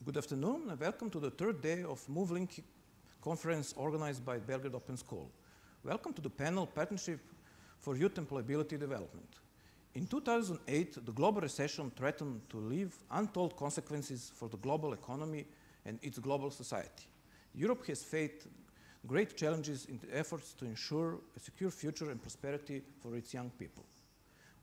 Good afternoon and welcome to the third day of Move.Link conference organized by belgrade.open.school. Welcome to the panel Partnership for Youth Employability Development. In 2008, the global recession threatened to leave untold consequences for the global economy and its global society. Europe has faced great challenges in the efforts to ensure a secure future and prosperity for its young people.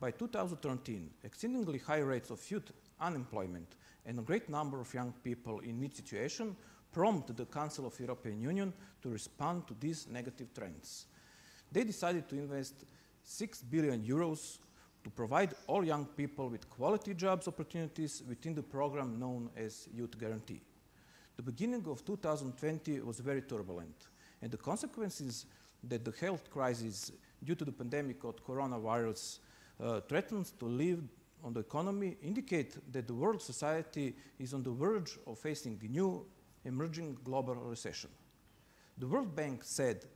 By 2013, exceedingly high rates of youth unemployment and a great number of young people in need situation prompted the Council of European Union to respond to these negative trends. They decided to invest 6 billion euros to provide all young people with quality jobs opportunities within the program known as Youth Guarantee. The beginning of 2020 was very turbulent, and the consequences that the health crisis due to the pandemic of coronavirus threatens to leave on the economy indicate that the world society is on the verge of facing a new emerging global recession. The World Bank said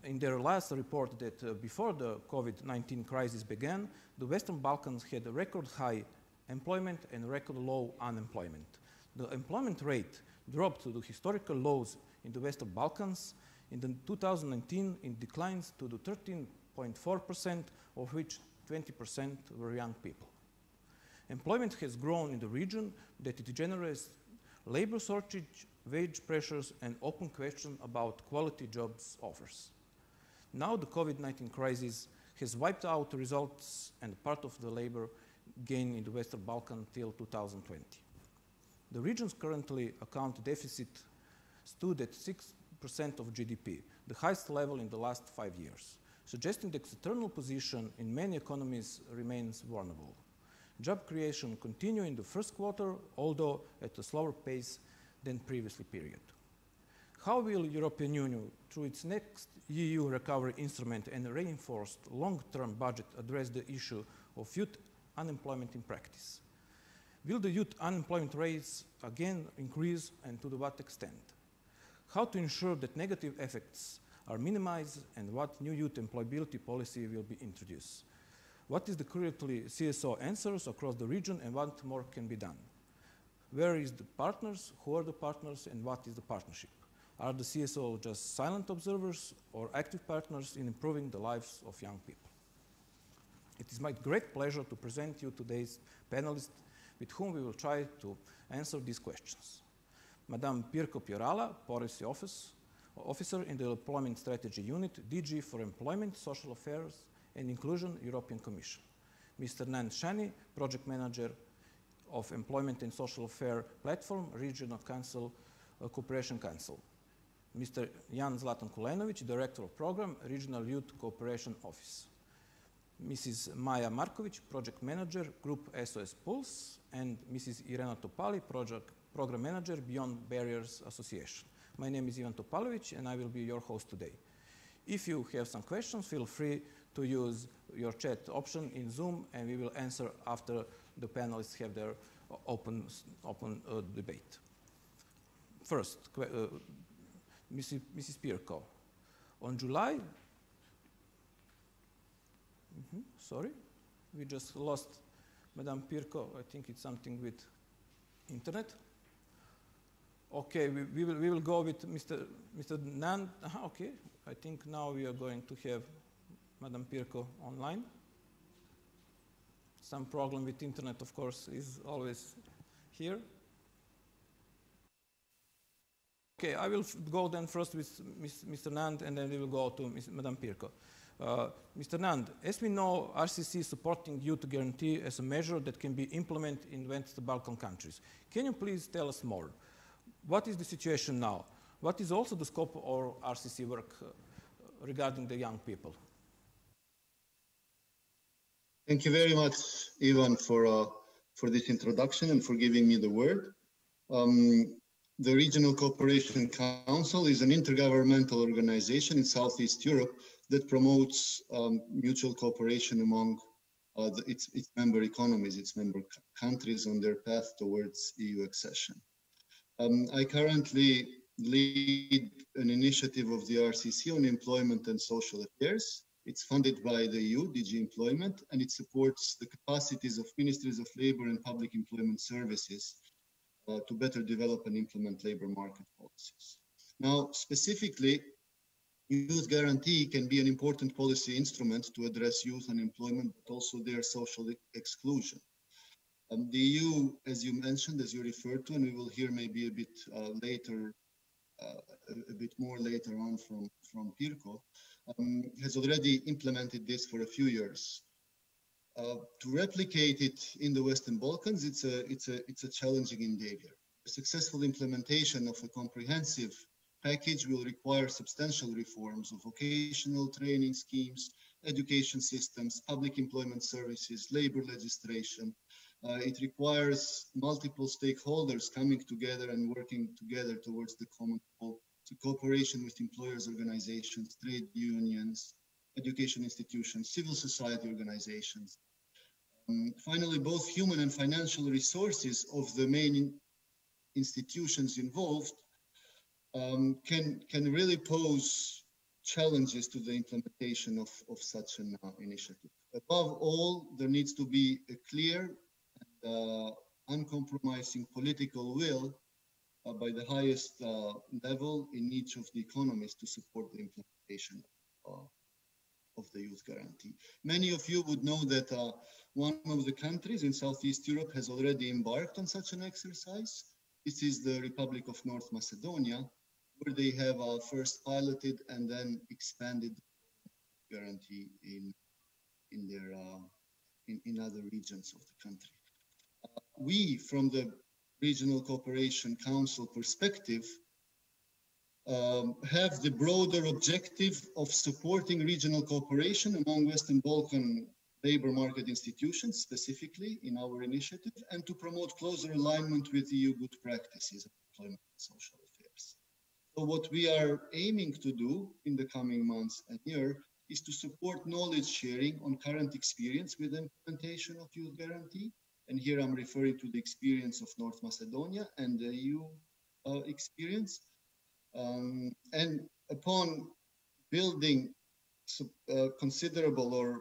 in their last report that before the COVID-19 crisis began, the Western Balkans had a record high employment and record low unemployment. The employment rate dropped to the historical lows in the Western Balkans. In 2019, it declines to the 13.4%, of which 20% were young people. Employment has grown in the region that it generates labor shortage, wage pressures, and open question about quality jobs offers. Now the COVID-19 crisis has wiped out the results and part of the labor gain in the Western Balkans till 2020. The region's currently account deficit stood at 6% of GDP, the highest level in the last 5 years, suggesting that the external position in many economies remains vulnerable. Job creation continued in the first quarter, although at a slower pace than previously period. How will the European Union, through its next EU recovery instrument and a reinforced long-term budget, address the issue of youth unemployment in practice? Will the youth unemployment rates again increase, and to what extent? How to ensure that negative effects are minimized, and what new youth employability policy will be introduced? What is the currently CSO answers across the region, and what more can be done? Where is the partners, who are the partners, and what is the partnership? Are the CSO just silent observers or active partners in improving the lives of young people? It is my great pleasure to present you today's panelists with whom we will try to answer these questions. Madame Pirkko, Policy Officer in the Employment Strategy Unit, DG for Employment, Social Affairs and Inclusion, European Commission. Mr. Nand, Shani, Project Manager of Employment and Social Affairs Platform, Regional Council, Cooperation Council. Mr. Zlatan Kulenović, Director of Program, Regional Youth Cooperation Office. Mrs. Maja Marković, Project Manager, Groupe SOS Pulse, and Mrs. Irena Topali, Program Manager, Beyond Barriers Association. My name is Topalović, and I will be your host today. If you have some questions, feel free to use your chat option in Zoom, and we will answer after the panelists have their open debate. First, Mrs. Pirkko. On July, sorry, we just lost Madame Pirkko. I think it's something with internet. Okay, we will go with Mr. Nand. Okay, I think now we are going to have Madame Pirkko online. Some problem with internet, of course, is always here. Okay, I will go then first with Mr. Nand, and then we will go to Madame Pirkko. Mr. Nand, as we know, RCC is supporting Youth Guarantee as a measure that can be implemented in Western Balkan countries. Can you please tell us more? What is the situation now? What is also the scope of our RCC work regarding the young people? Thank you very much, Ivan, for this introduction and for giving me the word. The Regional Cooperation Council is an intergovernmental organization in Southeast Europe that promotes mutual cooperation among its member economies, its member countries on their path towards EU accession. I currently lead an initiative of the RCC on employment and social affairs. It's funded by the EU, DG Employment, and it supports the capacities of ministries of labor and public employment services to better develop and implement labor market policies. Now, specifically, youth guarantee can be an important policy instrument to address youth unemployment, but also their social exclusion. The EU, as you mentioned, as you referred to, and we will hear maybe a bit later, a bit more later on from Pirkko, has already implemented this for a few years. To replicate it in the Western Balkans, it's a challenging endeavor. A successful implementation of a comprehensive package will require substantial reforms of vocational training schemes, education systems, public employment services, labor legislation. It requires multiple stakeholders coming together and working together towards the common goal, to cooperation with employers' organizations, trade unions, education institutions, civil society organizations. Finally, both human and financial resources of the main institutions involved can really pose challenges to the implementation of such an initiative. Above all, there needs to be a clear and uncompromising political will by the highest level in each of the economies to support the implementation of the youth guarantee. Many of you would know that one of the countries in Southeast Europe has already embarked on such an exercise. This is the Republic of North Macedonia, where they have first piloted and then expanded the guarantee in other regions of the country. We, from the Regional Cooperation Council perspective, have the broader objective of supporting regional cooperation among Western Balkan labor market institutions, specifically in our initiative, and to promote closer alignment with EU good practices of employment and social affairs. So what we are aiming to do in the coming months and year is to support knowledge sharing on current experience with the implementation of youth guarantee. And here I'm referring to the experience of North Macedonia and the EU experience. And upon building considerable or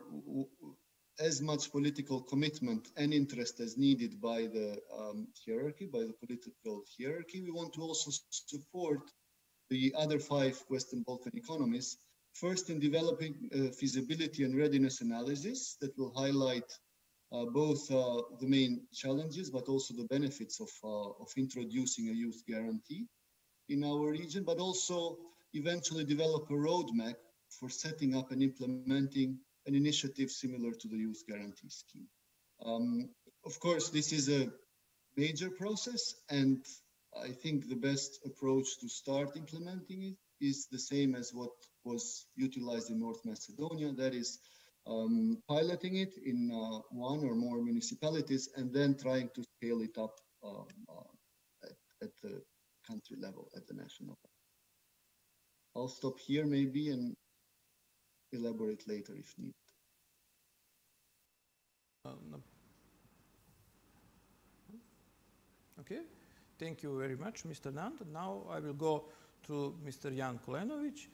as much political commitment and interest as needed by the hierarchy, by the political hierarchy, we want to also support the other 5 Western Balkan economies, first in developing feasibility and readiness analysis that will highlight both the main challenges, but also the benefits of introducing a youth guarantee in our region, but also eventually develop a roadmap for setting up and implementing an initiative similar to the youth guarantee scheme. Of course, this is a major process, and I think the best approach to start implementing it is the same as what was utilized in North Macedonia, that is piloting it in 1 or more municipalities and then trying to scale it up at the country level, at the national level. I'll stop here maybe and elaborate later if needed. Okay, thank you very much, Mr. Nand. Now I will go to Mr. Jan Kulenović.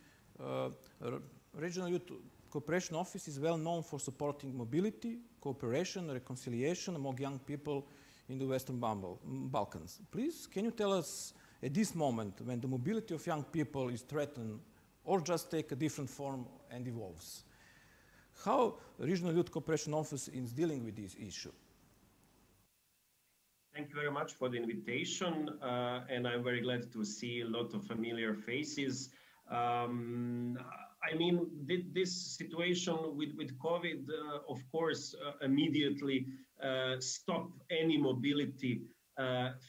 Regional Youth Cooperation Office is well known for supporting mobility, cooperation, reconciliation among young people in the Western Balkans. Please, can you tell us at this moment when the mobility of young people is threatened or just take a different form and evolves, how Regional Youth Cooperation Office is dealing with this issue? Thank you very much for the invitation, and I'm very glad to see a lot of familiar faces. I mean, this situation with COVID, of course, immediately stopped any mobility,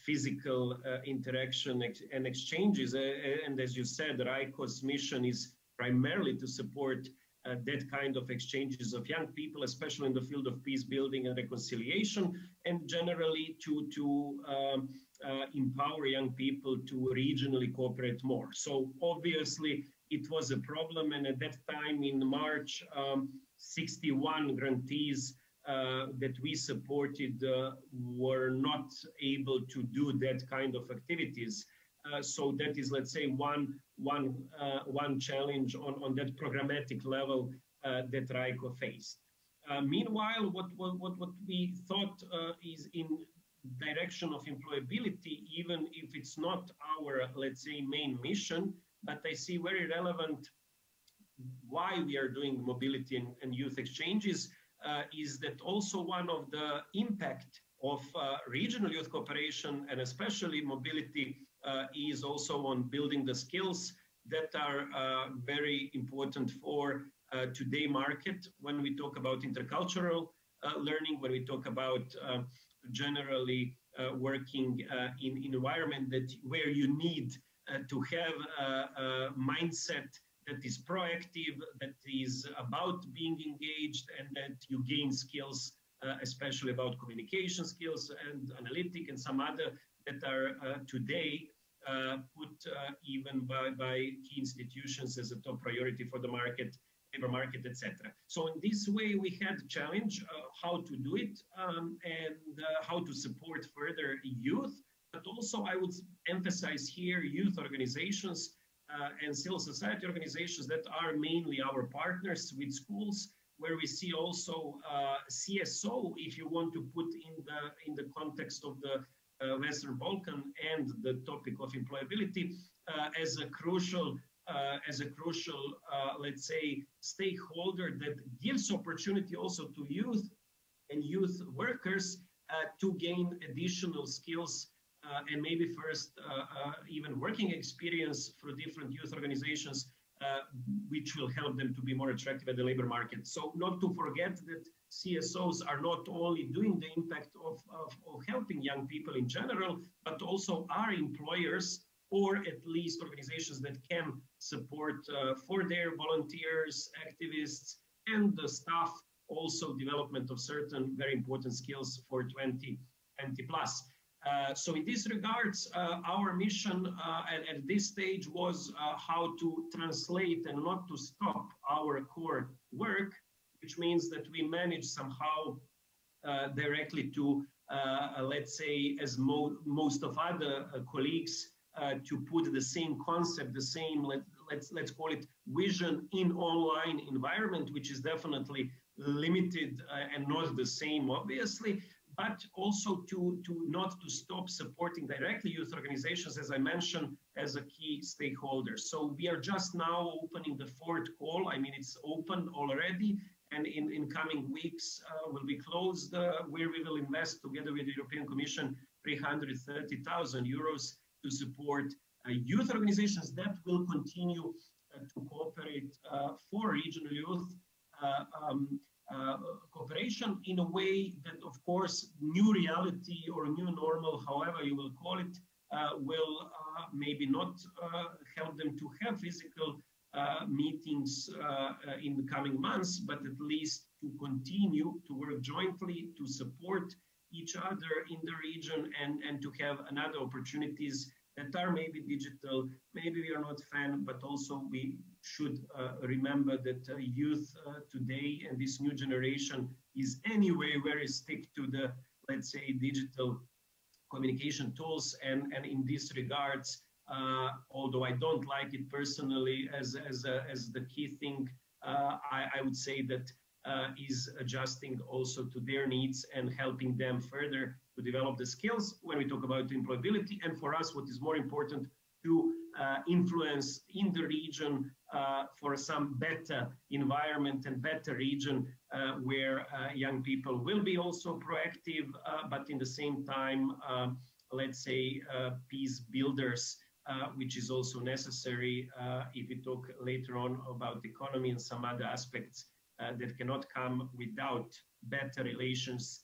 physical interaction and exchanges. And as you said, RYCO's mission is primarily to support that kind of exchanges of young people, especially in the field of peace building and reconciliation, and generally to empower young people to regionally cooperate more. So obviously it was a problem, and at that time in March, 61 grantees that we supported were not able to do that kind of activities. So that is, let's say, one challenge on that programmatic level that RYCO faced. Meanwhile, what we thought is in direction of employability, even if it's not our, let's say, main mission, but I see very relevant why we are doing mobility and youth exchanges, is that also one of the impact of regional youth cooperation and especially mobility is also on building the skills that are very important for today market when we talk about intercultural learning, when we talk about generally working in environment that where you need to have a mindset that is proactive, that is about being engaged, and that you gain skills, especially about communication skills and analytic and some other that are today put even by key institutions as a top priority for the market, labor market, etc. So in this way, we had a challenge how to do it and how to support further youth, but also I would emphasize here youth organizations and civil society organizations that are mainly our partners with schools, where we see also CSO, if you want to put in the context of the Western Balkans and the topic of employability as a crucial, let's say, stakeholder that gives opportunity also to youth and youth workers to gain additional skills and maybe first even working experience for different youth organizations, which will help them to be more attractive at the labor market. So not to forget that CSOs are not only doing the impact of helping young people in general, but also are employers or at least organizations that can support for their volunteers, activists, and the staff also development of certain very important skills for 20 plus. So in this regards, our mission at this stage was how to translate and not to stop our core work, which means that we manage somehow directly to, let's say, as most of other colleagues, to put the same concept, the same, let's call it vision in online environment, which is definitely limited and not the same, obviously, but also to not to stop supporting directly youth organizations, as I mentioned, as a key stakeholder. So we are just now opening the fourth call. I mean, it's open already, and in coming weeks will be closed, where we will invest together with the European Commission 330,000 euros to support youth organizations that will continue to cooperate for regional youth cooperation in a way that, of course, new reality or new normal, however you will call it, will maybe not help them to have physical meetings in the coming months, but at least to continue to work jointly, to support each other in the region, and to have another opportunities that are maybe digital, maybe we are not fan, but also we should remember that youth today and this new generation is anyway very stick to the, let's say, digital communication tools, and in this regards, although I don't like it personally as the key thing, I would say that is adjusting also to their needs and helping them further to develop the skills when we talk about employability. And for us, what is more important, to influence in the region for some better environment and better region where young people will be also proactive, but in the same time, let's say, peace builders, which is also necessary if we talk later on about economy and some other aspects that cannot come without better relations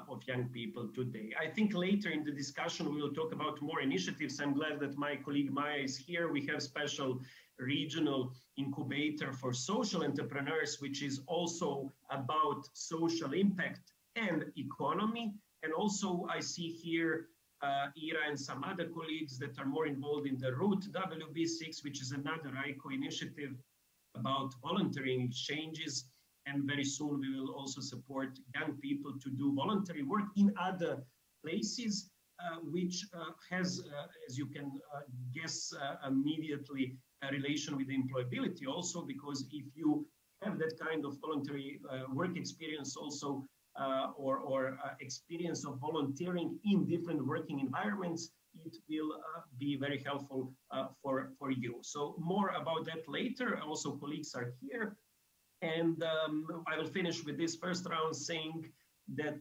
of young people today. I think later in the discussion we will talk about more initiatives. I'm glad that my colleague Maja is here. We have special regional incubator for social entrepreneurs, which is also about social impact and economy. And also I see here Ira and some other colleagues that are more involved in the RYCO WB6, which is another RYCO initiative about voluntary exchanges. And very soon we will also support young people to do voluntary work in other places, which has, as you can guess, immediately a relation with employability also, because if you have that kind of voluntary work experience also, or experience of volunteering in different working environments, it will be very helpful for you. So more about that later. Also, colleagues are here. And I will finish with this first round saying that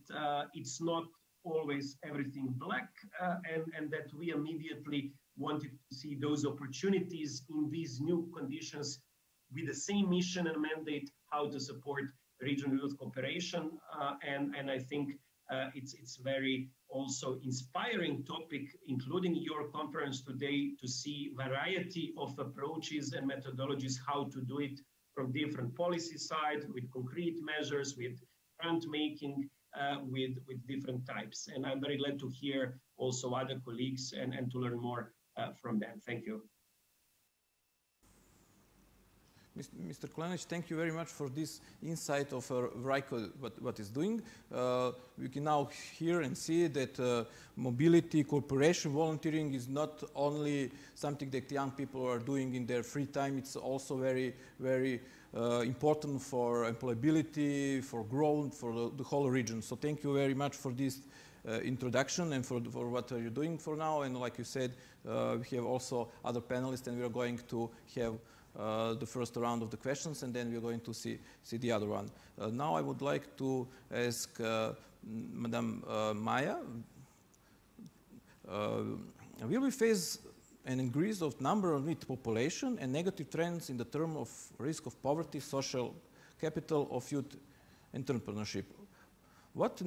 it's not always everything black, and that we immediately wanted to see those opportunities in these new conditions with the same mission and mandate, how to support regional youth cooperation. And I think it's very also inspiring topic, including your conference today, to see variety of approaches and methodologies, how to do it from different policy side, with concrete measures, with grant making, with different types. And I'm very glad to hear also other colleagues and to learn more from them. Thank you. Mr. Kulenović, thank you very much for this insight of RYCO, what is doing. We can now hear and see that mobility, cooperation, volunteering is not only something that young people are doing in their free time, it's also very, very important for employability, for growth, for the whole region. So thank you very much for this introduction and for what are you doing for now. And like you said, we have also other panelists, and we are going to have the first round of the questions, and then we're going to see the other one. Now I would like to ask Madam Maja, will we face an increase of number of youth population and negative trends in the term of risk of poverty, social capital of youth entrepreneurship? What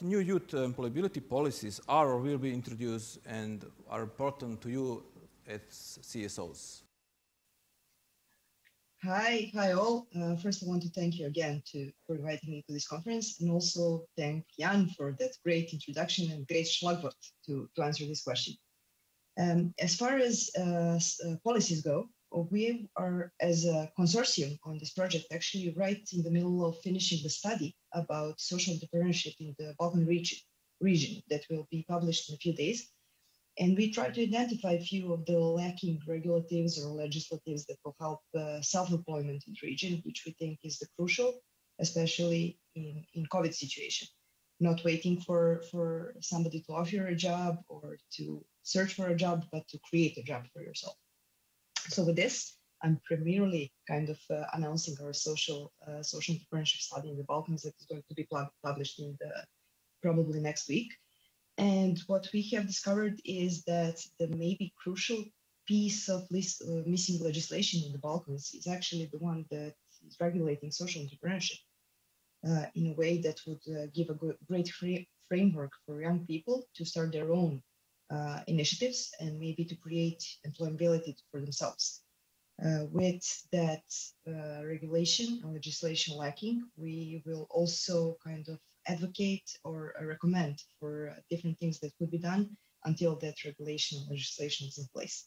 new youth employability policies are or will be introduced and are important to you as CSOs? Hi all. First, I want to thank you again for inviting me to this conference, and also thank Jan for that great introduction and great schlagwort to answer this question. As far as policies go, we are, as a consortium on this project, actually right in the middle of finishing the study about social entrepreneurship in the Balkan region that will be published in a few days. And we try to identify a few of the lacking regulatives or legislatives that will help self-employment in the region, which we think is the crucial, especially in COVID situation. Not waiting for somebody to offer a job or to search for a job, but to create a job for yourself. So with this, I'm primarily kind of announcing our social entrepreneurship study in the Balkans that is going to be published in probably next week. And what we have discovered is that the maybe crucial piece of missing legislation in the Balkans is actually the one that is regulating social entrepreneurship in a way that would give a great framework for young people to start their own initiatives and maybe to create employability for themselves. With that regulation and legislation lacking, we will also kind of advocate or recommend for different things that could be done until that regulation and legislation is in place.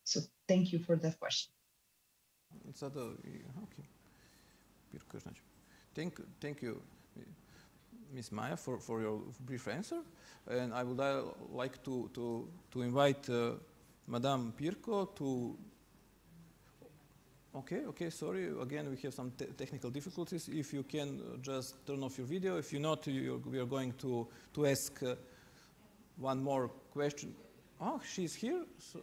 So thank you for that question. Okay. Thank you, Ms. Maja, for your brief answer. And I would like to invite Madame Pirkko to... Okay, sorry. Again, we have some technical difficulties. If you can just turn off your video. If you not, we are going to ask one more question. Oh, she's here? So,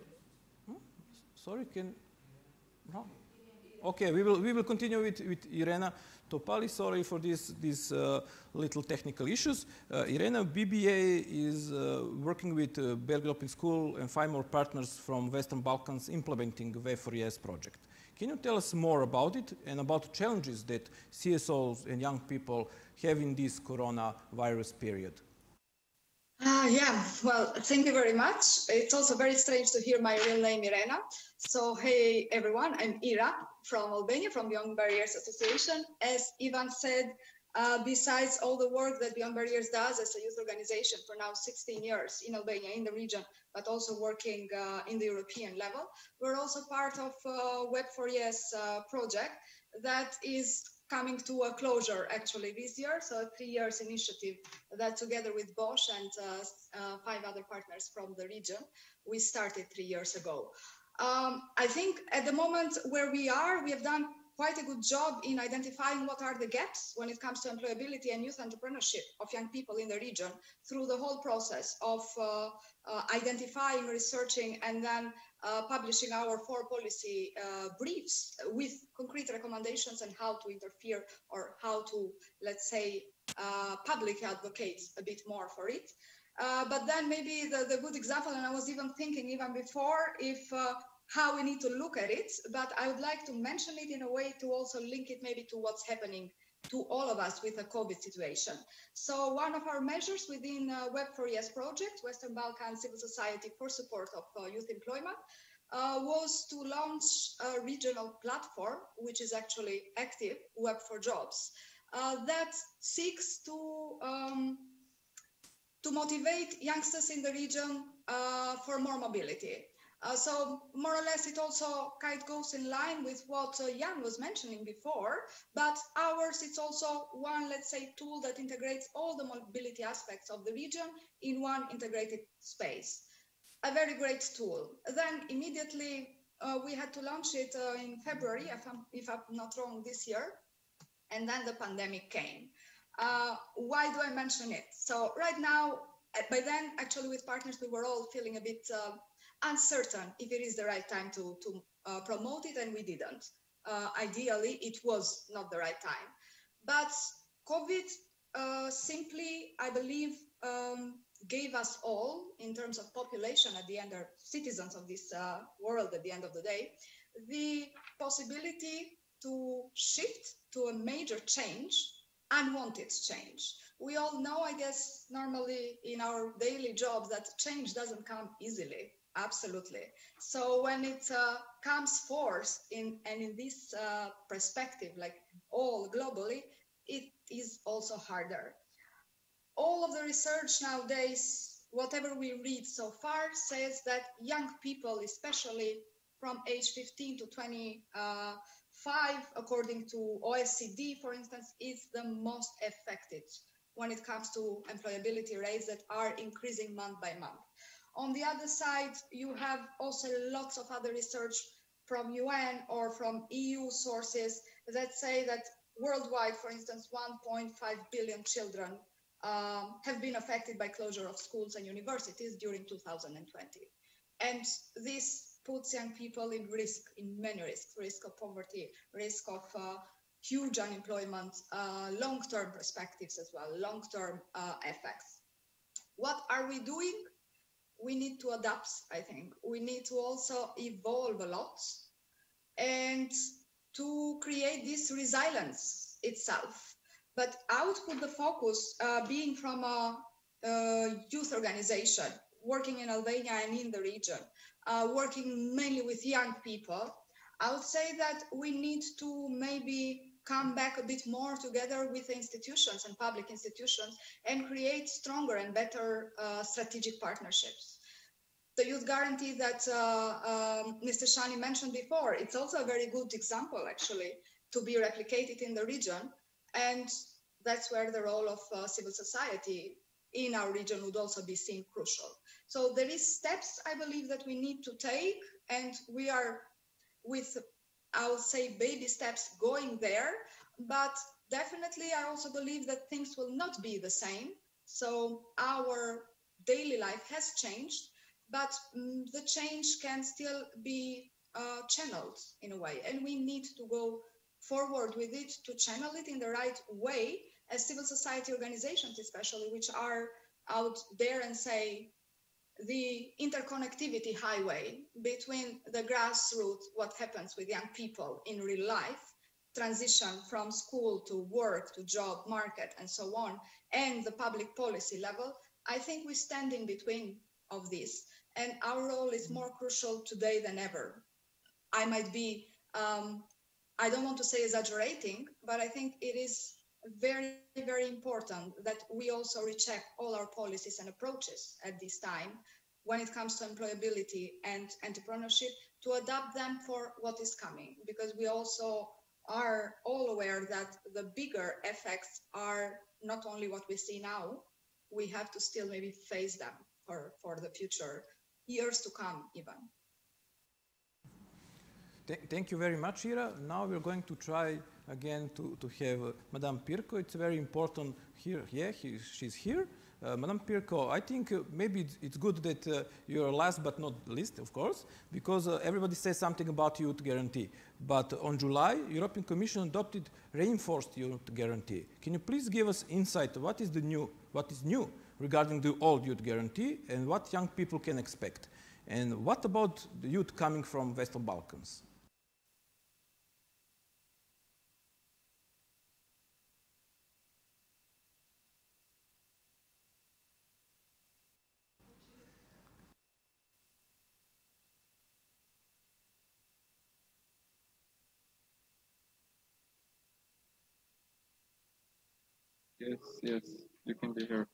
sorry, no? Okay, we will continue with Irena. Topali, sorry for these little technical issues. Irena, BBA is working with Belgrade.open.school and 5 more partners from Western Balkans implementing the V4ES project. Can you tell us more about it and about the challenges that CSOs and young people have in this coronavirus period? Yeah, well, thank you very much. It's also very strange to hear my real name, Irena. So, hey, everyone, I'm Ira from Albania, from Beyond Barriers Association. As Ivan said, besides all the work that Beyond Barriers does as a youth organization for now 16 years in Albania, in the region, but also working in the European level, we're also part of Web4ES project that is coming to a closure actually this year. So a 3 years initiative that together with Bosch and 5 other partners from the region, we started 3 years ago. I think at the moment where we are, we have done quite a good job in identifying what are the gaps when it comes to employability and youth entrepreneurship of young people in the region through the whole process of identifying, researching, and then publishing our 4 policy briefs with concrete recommendations on how to interfere or how to, let's say, publicly advocate a bit more for it. But then maybe the good example, and I was even thinking even before, if how we need to look at it, but I would like to mention it in a way to also link it maybe to what's happening to all of us with the COVID situation. So one of our measures within Web4ES project, Western Balkans Civil Society for Support of Youth Employment, was to launch a regional platform, which is actually active, Web4Jobs, that seeks to motivate youngsters in the region for more mobility. So more or less, it also kind of goes in line with what Jan was mentioning before, but ours, it's also one, let's say, tool that integrates all the mobility aspects of the region in one integrated space. A very great tool. Then immediately we had to launch it in February, if I'm not wrong, this year, and then the pandemic came. Why do I mention it? So right now, by then, actually with partners, we were all feeling a bit uncertain if it is the right time to promote it, and we didn't. Ideally, it was not the right time. But COVID simply, I believe, gave us all, in terms of population at the end, or citizens of this world at the end of the day, the possibility to shift to a major change, unwanted change. We all know, I guess, normally in our daily jobs that change doesn't come easily. Absolutely. So when it comes forth in this perspective, like all globally, it is also harder. All of the research nowadays, whatever we read so far, says that young people, especially from age 15 to 25, according to OECD, for instance, is the most affected when it comes to employability rates that are increasing month by month. On the other side, you have also lots of other research from UN or from EU sources that say that worldwide, for instance, 1.5 billion children have been affected by closure of schools and universities during 2020. And this puts young people in risk, in many risks, risk of poverty, risk of huge unemployment, long-term perspectives as well, long-term effects. What are we doing? We need to adapt, I think. We need to also evolve a lot and to create this resilience itself. But I would put the focus, being from a youth organization, working in Albania and in the region, working mainly with young people, I would say that we need to maybe come back a bit more together with the institutions and public institutions and create stronger and better strategic partnerships. The youth guarantee that Mr. Shani mentioned before, it's also a very good example, actually, to be replicated in the region. And that's where the role of civil society in our region would also be seen crucial. So there is steps, I believe, that we need to take, and we are with, I would say, baby steps going there. But definitely, I also believe that things will not be the same. So our daily life has changed, but the change can still be channeled in a way. And we need to go forward with it, to channel it in the right way, as civil society organizations especially, which are out there and say the interconnectivity highway between the grassroots, what happens with young people in real life, transition from school to work to job market and so on, and the public policy level. I think we stand in between of this, and our role is more crucial today than ever. I might be, I don't want to say exaggerating, but I think it is very, very important that we also recheck all our policies and approaches at this time when it comes to employability and entrepreneurship, to adapt them for what is coming, because we also are all aware that the bigger effects are not only what we see now, we have to still maybe face them for the future years to come even. Thank you very much, Ira. Now we're going to try again to have Madame Pirkko. It's very important here. Yeah, she's here. Madame Pirkko, I think maybe it's good that you're last but not least, of course, because everybody says something about youth guarantee. But on July, European Commission adopted reinforced youth guarantee. Can you please give us insight what is new regarding the old youth guarantee and what young people can expect? And what about the youth coming from Western Balkans? Yes, you can be here.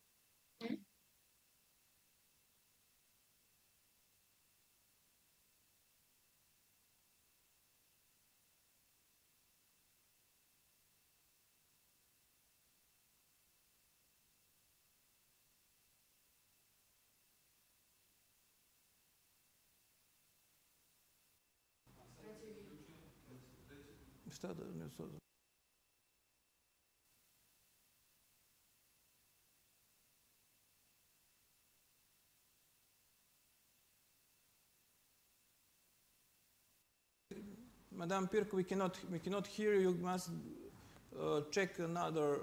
Madame Pirkko, we cannot hear you. You must check another,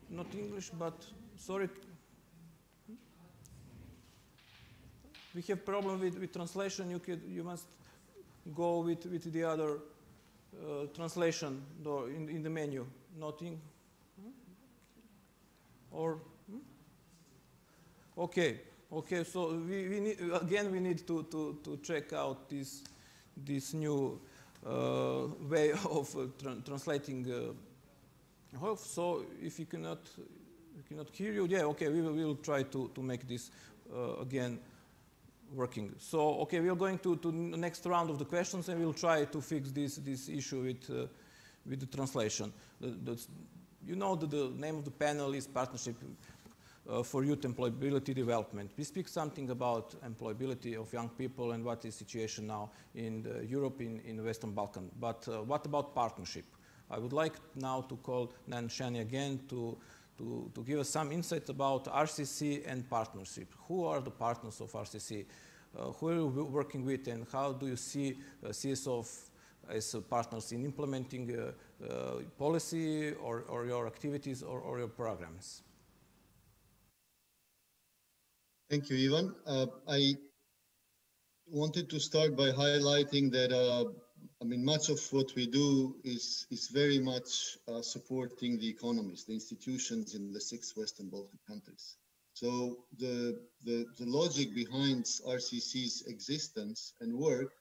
not English, but sorry. We have problem with translation. You must go with the other translation door in the menu. Nothing. Or okay. Okay, so we need to check out this new way of translating. So if you cannot hear you, yeah, okay, we will try to make this again working. So okay, we are going to the next round of the questions, and we'll try to fix this issue with the translation. You know the name of the panel is Partnership for Youth Employability Development. We speak something about employability of young people and what is the situation now in Europe, in the Western Balkans. But what about partnership? I would like now to call Nand and Shani again to give us some insight about RCC and partnership. Who are the partners of RCC? Who are you working with, and how do you see CSO as partners in implementing policy or your activities or your programs? Thank you, Ivan. I wanted to start by highlighting that, much of what we do is very much supporting the economies, the institutions in the 6 Western Balkan countries. So the logic behind RCC's existence and work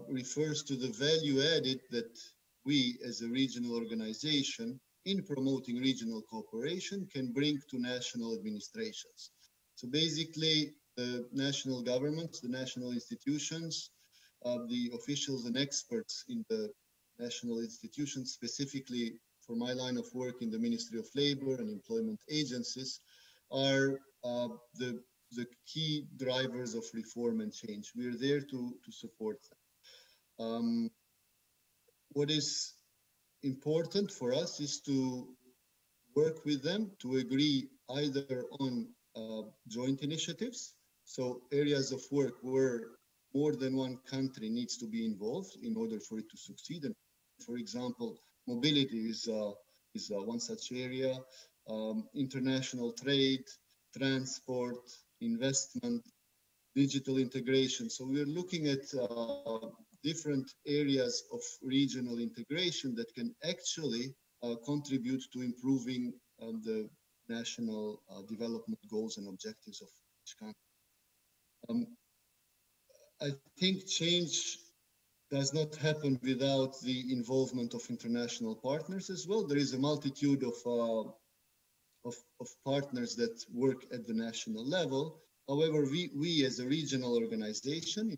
refers to the value added that we as a regional organization in promoting regional cooperation can bring to national administrations. So basically, the national governments, the national institutions, the officials and experts in the national institutions, specifically for my line of work in the Ministry of Labor and Employment Agencies, are the key drivers of reform and change. We are there to support them. What is important for us is to work with them to agree either on joint initiatives, so areas of work where more than one country needs to be involved in order for it to succeed. And for example, mobility is one such area, international trade, transport, investment, digital integration. So we're looking at different areas of regional integration that can actually contribute to improving the national development goals and objectives of each country. I think change does not happen without the involvement of international partners as well. There is a multitude of partners that work at the national level. However, we as a regional organization,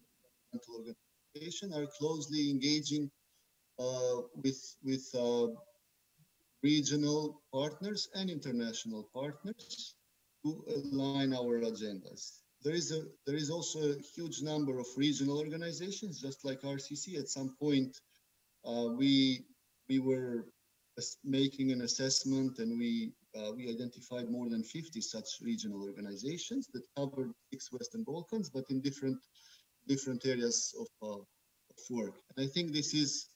are closely engaging with regional partners and international partners to align our agendas. there is also a huge number of regional organizations, just like RCC. At some point, we were making an assessment, and we identified more than 50 such regional organizations that covered 6 Western Balkans, but in different areas of work. And I think this is,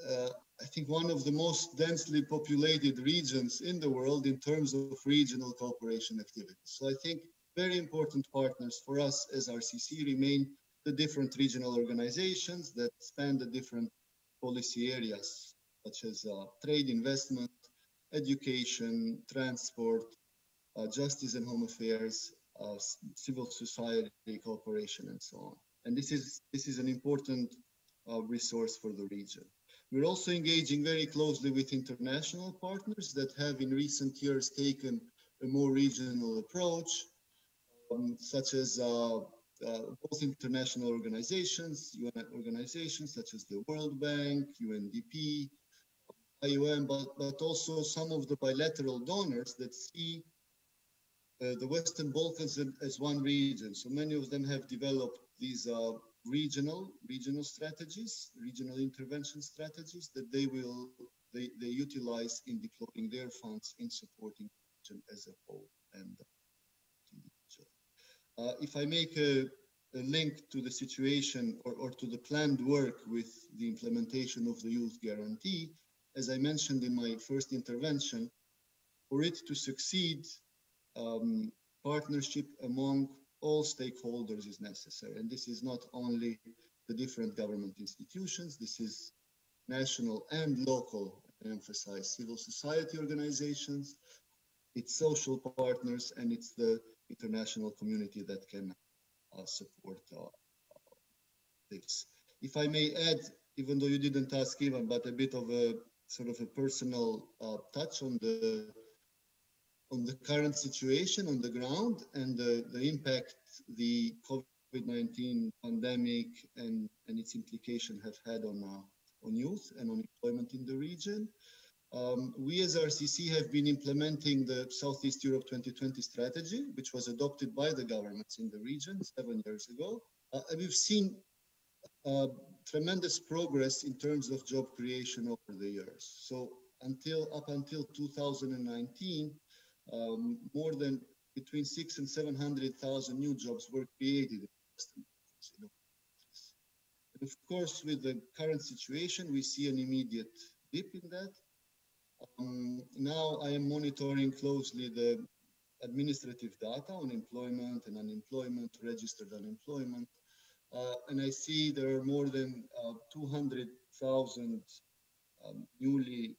I think, one of the most densely populated regions in the world in terms of regional cooperation activities. So I think very important partners for us as RCC remain the different regional organizations that span the different policy areas, such as trade, investment, education, transport, justice and home affairs, civil society cooperation, and so on. And this is an important resource for the region. We're also engaging very closely with international partners that have in recent years taken a more regional approach, such as both international organizations, UN organizations such as the World Bank, UNDP, IOM, but also some of the bilateral donors that see the Western Balkans as one region. So many of them have developed these regional strategies, regional intervention strategies that they utilize in deploying their funds in supporting the region as a whole and individually. If I make a link to the situation or to the planned work with the implementation of the Youth Guarantee, as I mentioned in my first intervention, for it to succeed, partnership among all stakeholders is necessary. And this is not only the different government institutions, this is national and local, I emphasize, civil society organizations, it's social partners, and it's the international community that can support this. If I may add, even though you didn't ask Ivan, but a bit of a sort of a personal touch on the current situation on the ground and the impact the COVID-19 pandemic and its implication have had on youth and on employment in the region. We as RCC have been implementing the Southeast Europe 2020 strategy, which was adopted by the governments in the region 7 years ago. And we've seen tremendous progress in terms of job creation over the years. So up until 2019, more than between 600,000 and 700,000 new jobs were created in Western countries. And of course, with the current situation, we see an immediate dip in that. Now I am monitoring closely the administrative data on employment and unemployment, registered unemployment, and I see there are more than 200,000 newly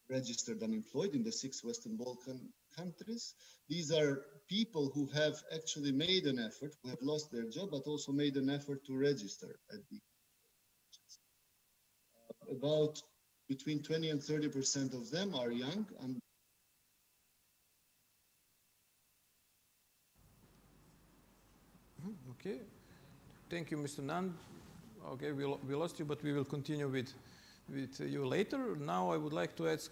registered unemployed in the 6 Western Balkan countries. These are people who have actually made an effort, who have lost their job, but also made an effort to register at the about between 20 and 30% of them are young. And okay, thank you, Mr. Nand. Okay, we lost you, but we will continue with you later. Now I would like to ask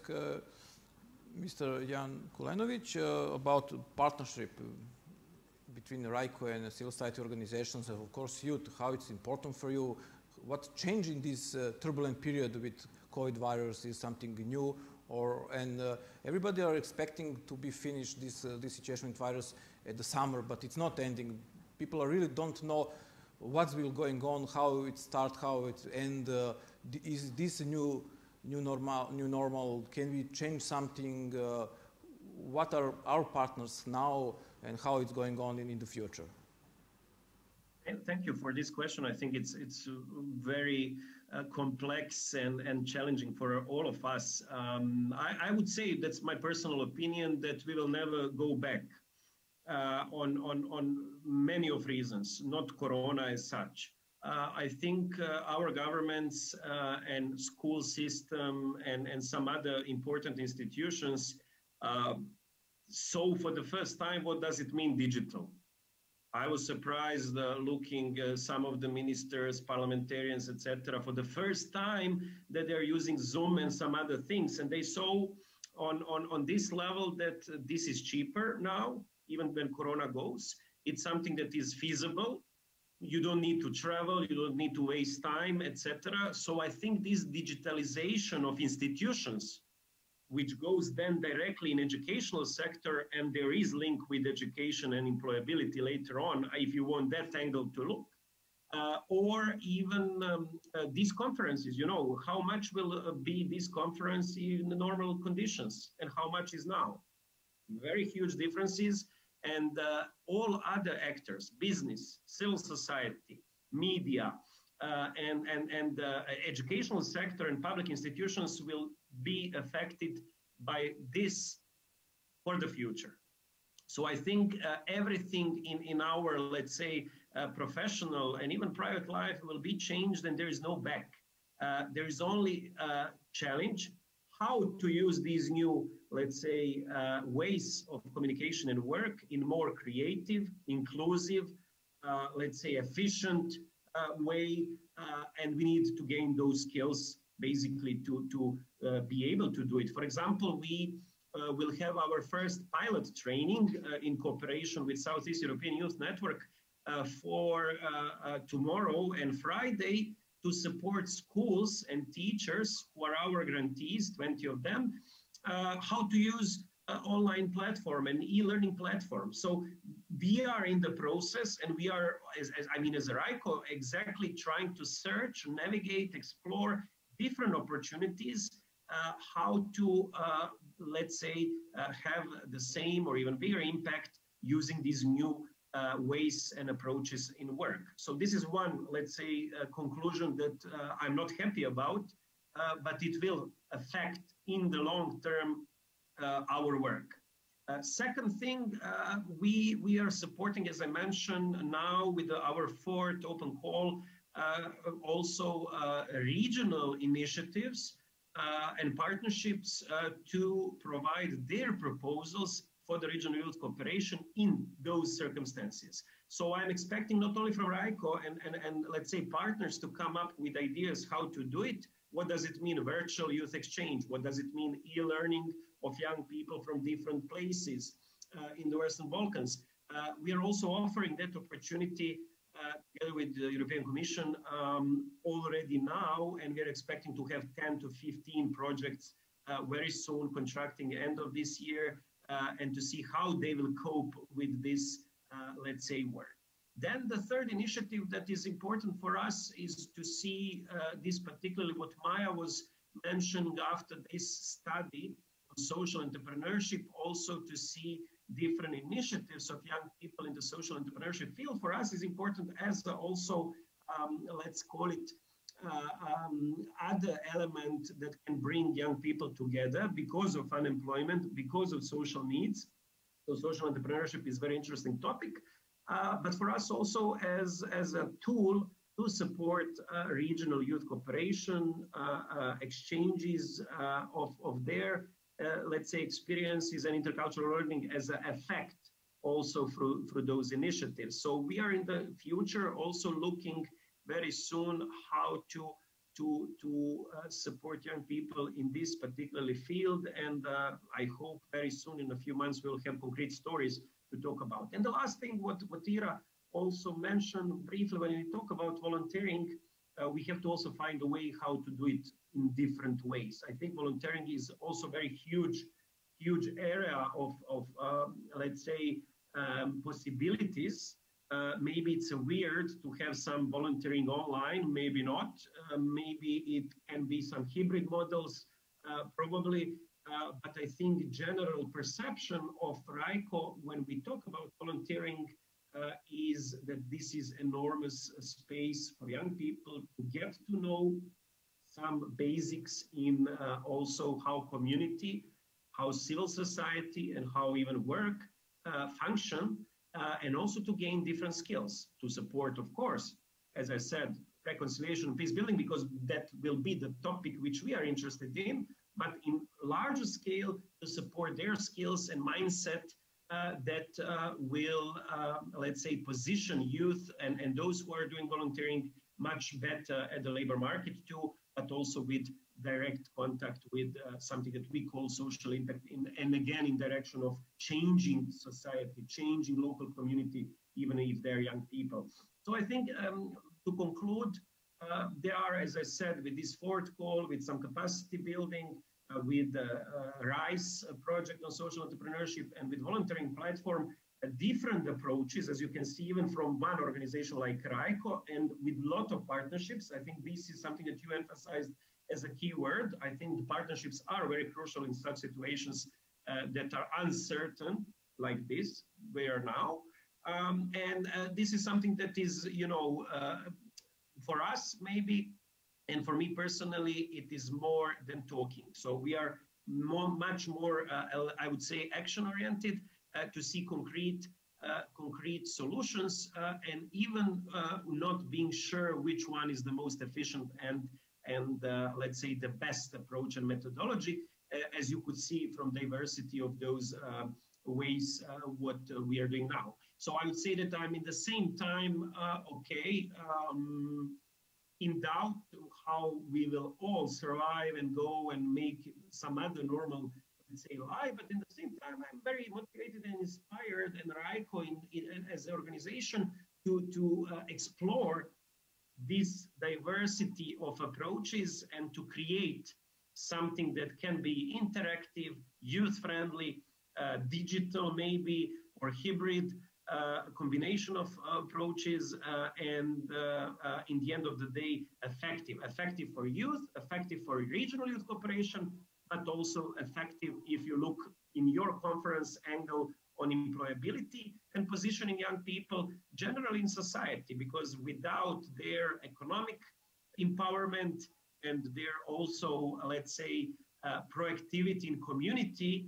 Mr. Jan Kulenović about partnership between RYCO and civil society organizations, and of course youth, how it's important for you. What's changing this turbulent period with COVID virus is something new, and everybody are expecting to be finished this situation with virus at the summer, but it's not ending. People really don't know what's going on, how it starts, how it ends. Is this a new normal? Can we change something? What are our partners now, and how it's going on in the future? Thank you for this question. I think it's very complex and challenging for all of us. I would say, that's my personal opinion, that we will never go back on many of reasons, not Corona as such. I think our governments and school system and some other important institutions saw for the first time what does it mean digital. I was surprised looking some of the ministers, parliamentarians, etc., for the first time that they're using Zoom and some other things, and they saw on this level that this is cheaper now, even when Corona goes, It's something that is feasible. You don't need to travel, you don't need to waste time, etc. So I think this digitalization of institutions, which goes then directly in educational sector, and there is link with education and employability later on, if you want that angle to look, or even these conferences, you know, how much will be this conference in the normal conditions and how much is now? Very huge differences, and all other actors, business, civil society, media, and educational sector and public institutions will be affected by this for the future. So I think everything in our, let's say, professional and even private life will be changed, and there is no back. There is only a challenge how to use these new, let's say, ways of communication and work in more creative, inclusive, let's say, efficient way, and we need to gain those skills basically to be able to do it. For example, we will have our first pilot training in cooperation with Southeast European Youth Network for tomorrow and Friday to support schools and teachers who are our grantees, 20 of them, how to use online platform and e-learning platform. So we are in the process, and we are, as RYCO, exactly trying to search, navigate, explore different opportunities, how to, let's say, have the same or even bigger impact using these new ways and approaches in work. So this is one, let's say, conclusion that I'm not happy about, but it will affect in the long term our work. Second thing, we are supporting, as I mentioned, now with our fourth open call, also regional initiatives and partnerships to provide their proposals for the regional youth cooperation in those circumstances. So I'm expecting not only from RYCO and let's say partners to come up with ideas how to do it. What does it mean virtual youth exchange? What does it mean e-learning of young people from different places in the Western Balkans? We are also offering that opportunity together with the European Commission already now, and we're expecting to have 10 to 15 projects very soon, contracting end of this year, and to see how they will cope with this, let's say, work. Then the third initiative that is important for us is to see this, particularly what Maja was mentioning after this study on social entrepreneurship, also to see different initiatives of young people in the social entrepreneurship field. For us is important as also, let's call it, other element that can bring young people together because of unemployment, because of social needs. So social entrepreneurship is a very interesting topic, but for us also as a tool to support regional youth cooperation, exchanges of their, let's say, experiences and intercultural learning as an effect also through those initiatives. So we are in the future also looking very soon how to support young people in this particular field, and I hope very soon, in a few months, we'll have concrete stories to talk about. And the last thing, what Ira also mentioned briefly, when we talk about volunteering, we have to also find a way how to do it in different ways. I think volunteering is also very huge area of let's say, possibilities. Maybe it's weird to have some volunteering online, maybe not. Maybe it can be some hybrid models, probably. But I think general perception of RYCO when we talk about volunteering is that this is enormous space for young people to get to know some basics in also how community, how civil society, and how even work function. And also to gain different skills to support, of course, as I said, reconciliation, peace building, because that will be the topic which we are interested in, but in larger scale to support their skills and mindset that will, let's say, position youth and those who are doing volunteering much better at the labor market too, but also with direct contact with something that we call social impact, and again in direction of changing society, changing local community, even if they're young people. So I think to conclude, there are, as I said, with this fourth call, with some capacity building, with RISE project on social entrepreneurship, and with volunteering platform, different approaches, as you can see, even from one organization like RYCO, and with a lot of partnerships. I think this is something that you emphasized as a key word. I think the partnerships are very crucial in such situations that are uncertain, like this, we are now. And this is something that is, you know, for us maybe, and for me personally, it is more than talking. So we are much more, I would say, action-oriented, to see concrete solutions, and even not being sure which one is the most efficient and let's say the best approach and methodology, as you could see from diversity of those ways what we are doing now. So I would say that I'm in the same time in doubt how we will all survive and go and make some other normal, let's say, life, but in the same time, I'm very motivated and inspired, and RYCO as an organization to explore this diversity of approaches and to create something that can be interactive, youth-friendly, digital maybe, or hybrid, a combination of approaches, and in the end of the day, effective for youth, effective for regional youth cooperation, but also effective if you look in your conference angle on employability and positioning young people generally in society, because without their economic empowerment and their also, let's say, proactivity in community,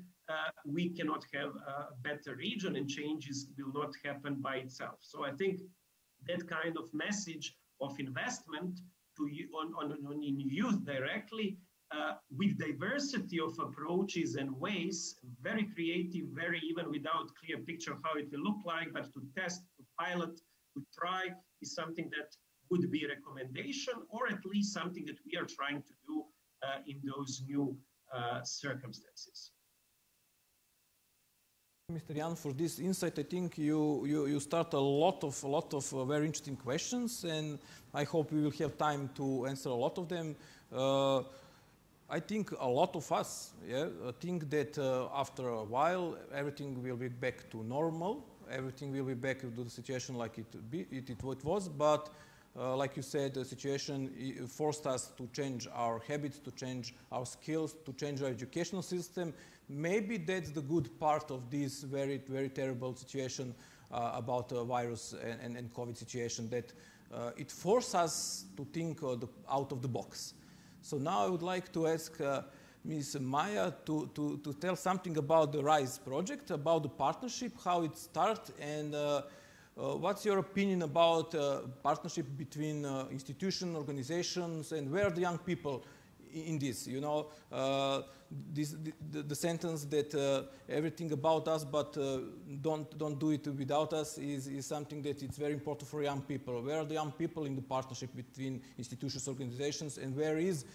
we cannot have a better region, and changes will not happen by itself. So I think that kind of message of investment in youth directly, with diversity of approaches and ways, very creative, very even without clear picture of how it will look like, but to test, to pilot, to try, is something that would be a recommendation, or at least something that we are trying to do in those new circumstances. Mr. Jan, for this insight. I think you start a lot of very interesting questions, and I hope we will have time to answer a lot of them. I think a lot of us think that after a while everything will be back to normal, everything will be back to the situation like it was, but like you said, the situation forced us to change our habits, to change our skills, to change our educational system. Maybe that's the good part of this very, very terrible situation about the virus and COVID situation, that it forced us to think out of the box. So now I would like to ask Ms. Maja to tell something about the RISE project, about the partnership, how it started, and what's your opinion about partnership between institutions, organizations, and where are the young people in this? You know, the sentence that everything about us, but don't do it without us is something that it's very important for young people. Where are the young people in the partnership between institutions, organizations, and where is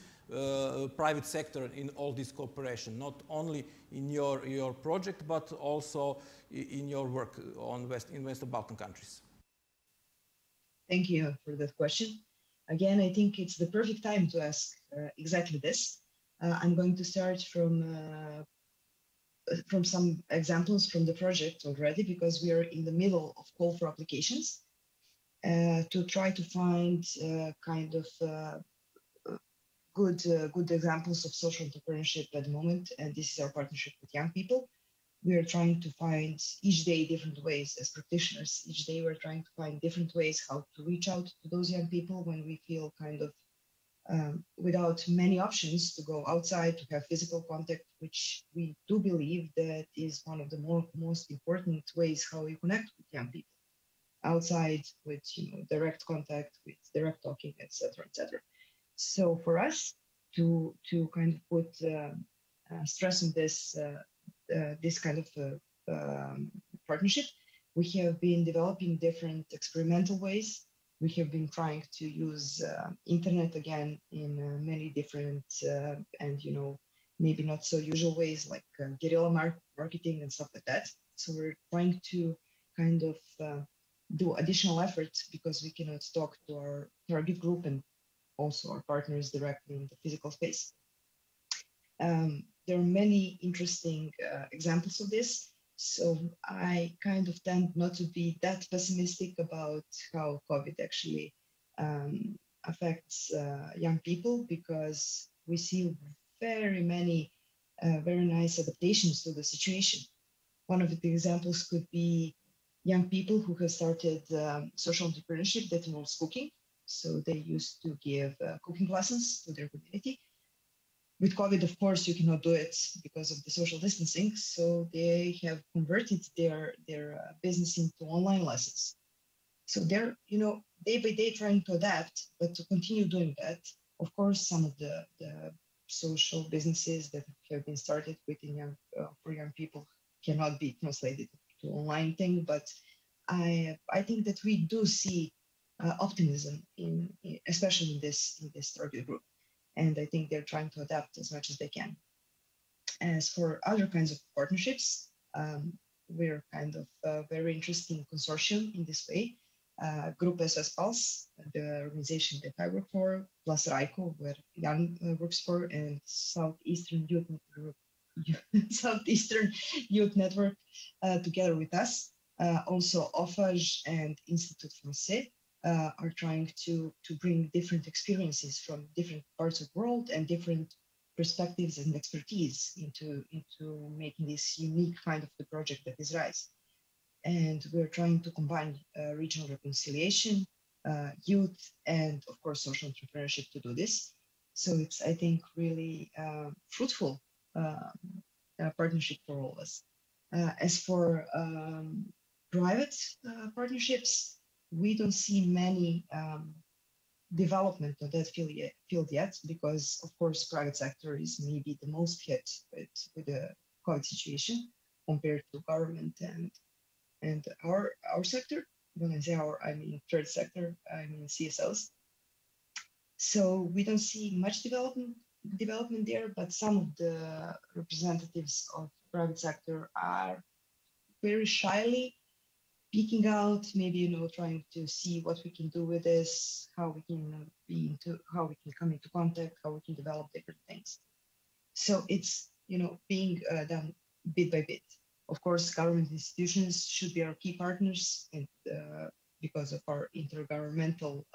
private sector in all this cooperation, not only in your project, but also in your work in Western Balkan countries? Thank you for that question. Again, I think it's the perfect time to ask exactly this. I'm going to start from some examples from the project already, because we are in the middle of call for applications to try to find kind of good examples of social entrepreneurship at the moment. And this is our partnership with young people. We are trying to find each day different ways as practitioners. Each day we're trying to find different ways how to reach out to those young people when we feel kind of without many options to go outside, to have physical contact, which we do believe that is one of the most important ways how we connect with young people. Outside with direct contact, with direct talking, etc., etc. So for us to kind of put stress on this this kind of partnership, we have been developing different experimental ways We have been trying to use internet again in many different and maybe not so usual ways, like guerrilla marketing and stuff like that. So we're trying to kind of do additional efforts because we cannot talk to our target group and also our partners directly in the physical space. There are many interesting examples of this. So I kind of tend not to be that pessimistic about how COVID actually affects young people, because we see very many very nice adaptations to the situation. One of the examples could be young people who have started social entrepreneurship that involves cooking. So they used to give cooking lessons to their community. With COVID, of course, you cannot do it because of the social distancing. So they have converted their business into online lessons. So they're, day by day trying to adapt, but to continue doing that, of course, some of the social businesses that have been started within for young people cannot be translated to online thing. But I think that we do see optimism especially in this target group. And I think they're trying to adapt as much as they can. As for other kinds of partnerships, we're kind of a very interesting consortium in this way. Groupe, the organization that I work for, plus RYCO, where Jan works for, and Southeastern Youth Network together with us. Also, OFAGE and Institut Français are trying to bring different experiences from different parts of the world and different perspectives and expertise into making this unique kind of the project that is RISE. And we're trying to combine regional reconciliation, youth, and of course social entrepreneurship to do this. So it's, I think, really fruitful partnership for all of us. As for private partnerships, we don't see many development of that field yet, because of course private sector is maybe the most hit with the COVID situation compared to government and our sector. When I say our, I mean third sector, I mean CSOs. So we don't see much development there, but some of the representatives of private sector are very shyly peeking out, maybe trying to see what we can do with this, how we can how we can come into contact, how we can develop different things. So it's being done bit by bit. Of course, government institutions should be our key partners, and because of our intergovernmental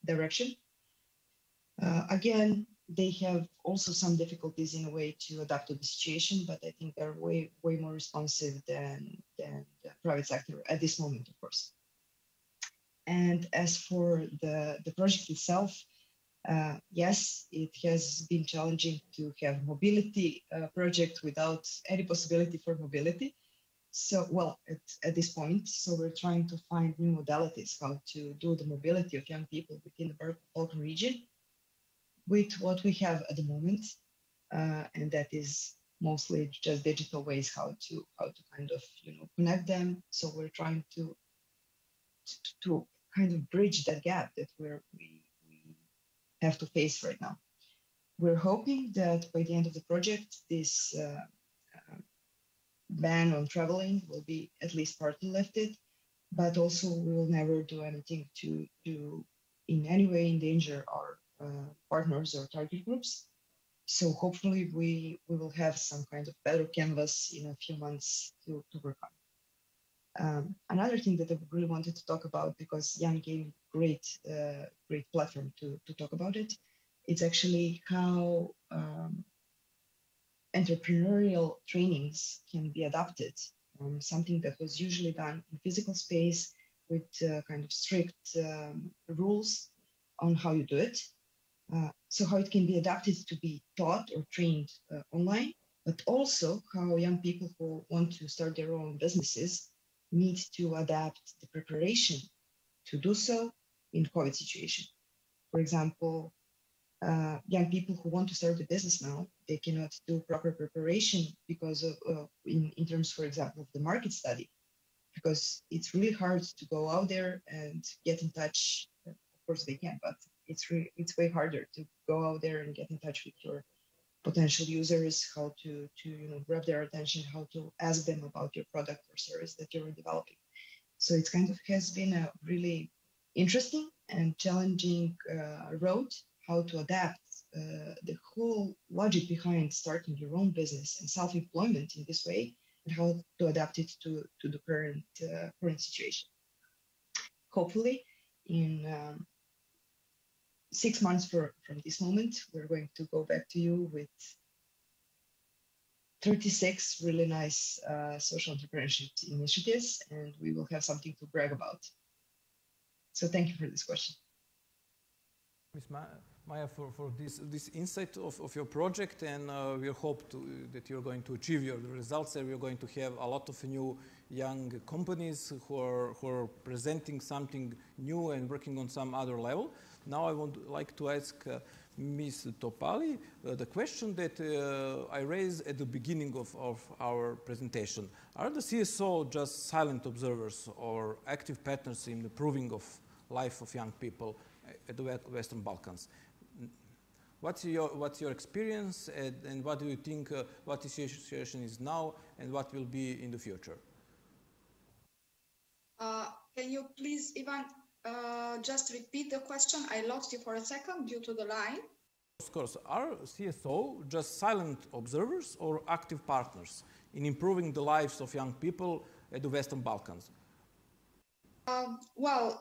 direction. Again, they have also some difficulties in a way to adapt to the situation, but I think they're way more responsive than the private sector at this moment, of course. And as for the project itself, yes, it has been challenging to have mobility project without any possibility for mobility. So, well, at this point, so we're trying to find new modalities, how to do the mobility of young people within the Balkan region with what we have at the moment, and that is mostly just digital ways how to kind of connect them. So we're trying to kind of bridge that gap that we have to face right now. We're hoping that by the end of the project, this ban on traveling will be at least partly lifted, but also we will never do anything to in any way endanger our partners or target groups. So hopefully we will have some kind of better canvas in a few months to work on. Another thing that I really wanted to talk about, because Jan gave great platform to talk about it, it's actually how entrepreneurial trainings can be adapted from something that was usually done in physical space with kind of strict rules on how you do it. So how it can be adapted to be taught or trained online, but also how young people who want to start their own businesses need to adapt the preparation to do so in COVID situation. For example, young people who want to start a business now, they cannot do proper preparation because of in terms, for example, of the market study. because it's really hard to go out there and get in touch. Of course they can, but it's way harder to go out there and get in touch with your potential users, how to grab their attention, how to ask them about your product or service that you're developing. So it kind of has been a really interesting and challenging road, how to adapt the whole logic behind starting your own business and self-employment in this way, and how to adapt it to the current situation. Hopefully, in 6 months from this moment, we're going to go back to you with 36 really nice social entrepreneurship initiatives, and we will have something to brag about. So thank you for this question. Ms. Maja, for this insight of your project, and we hope that you're going to achieve your results, and we're going to have a lot of new young companies who are presenting something new and working on some other level. Now I would like to ask Ms. Topali the question that I raised at the beginning of our presentation. Are the CSO just silent observers or active partners in improving of life of young people at the Western Balkans? What's your experience, and what do you think what the situation is now and what will be in the future? Can you please, Ivan, just repeat the question? I lost you for a second due to the line. Of course. Are CSO just silent observers or active partners in improving the lives of young people at the Western Balkans? Well,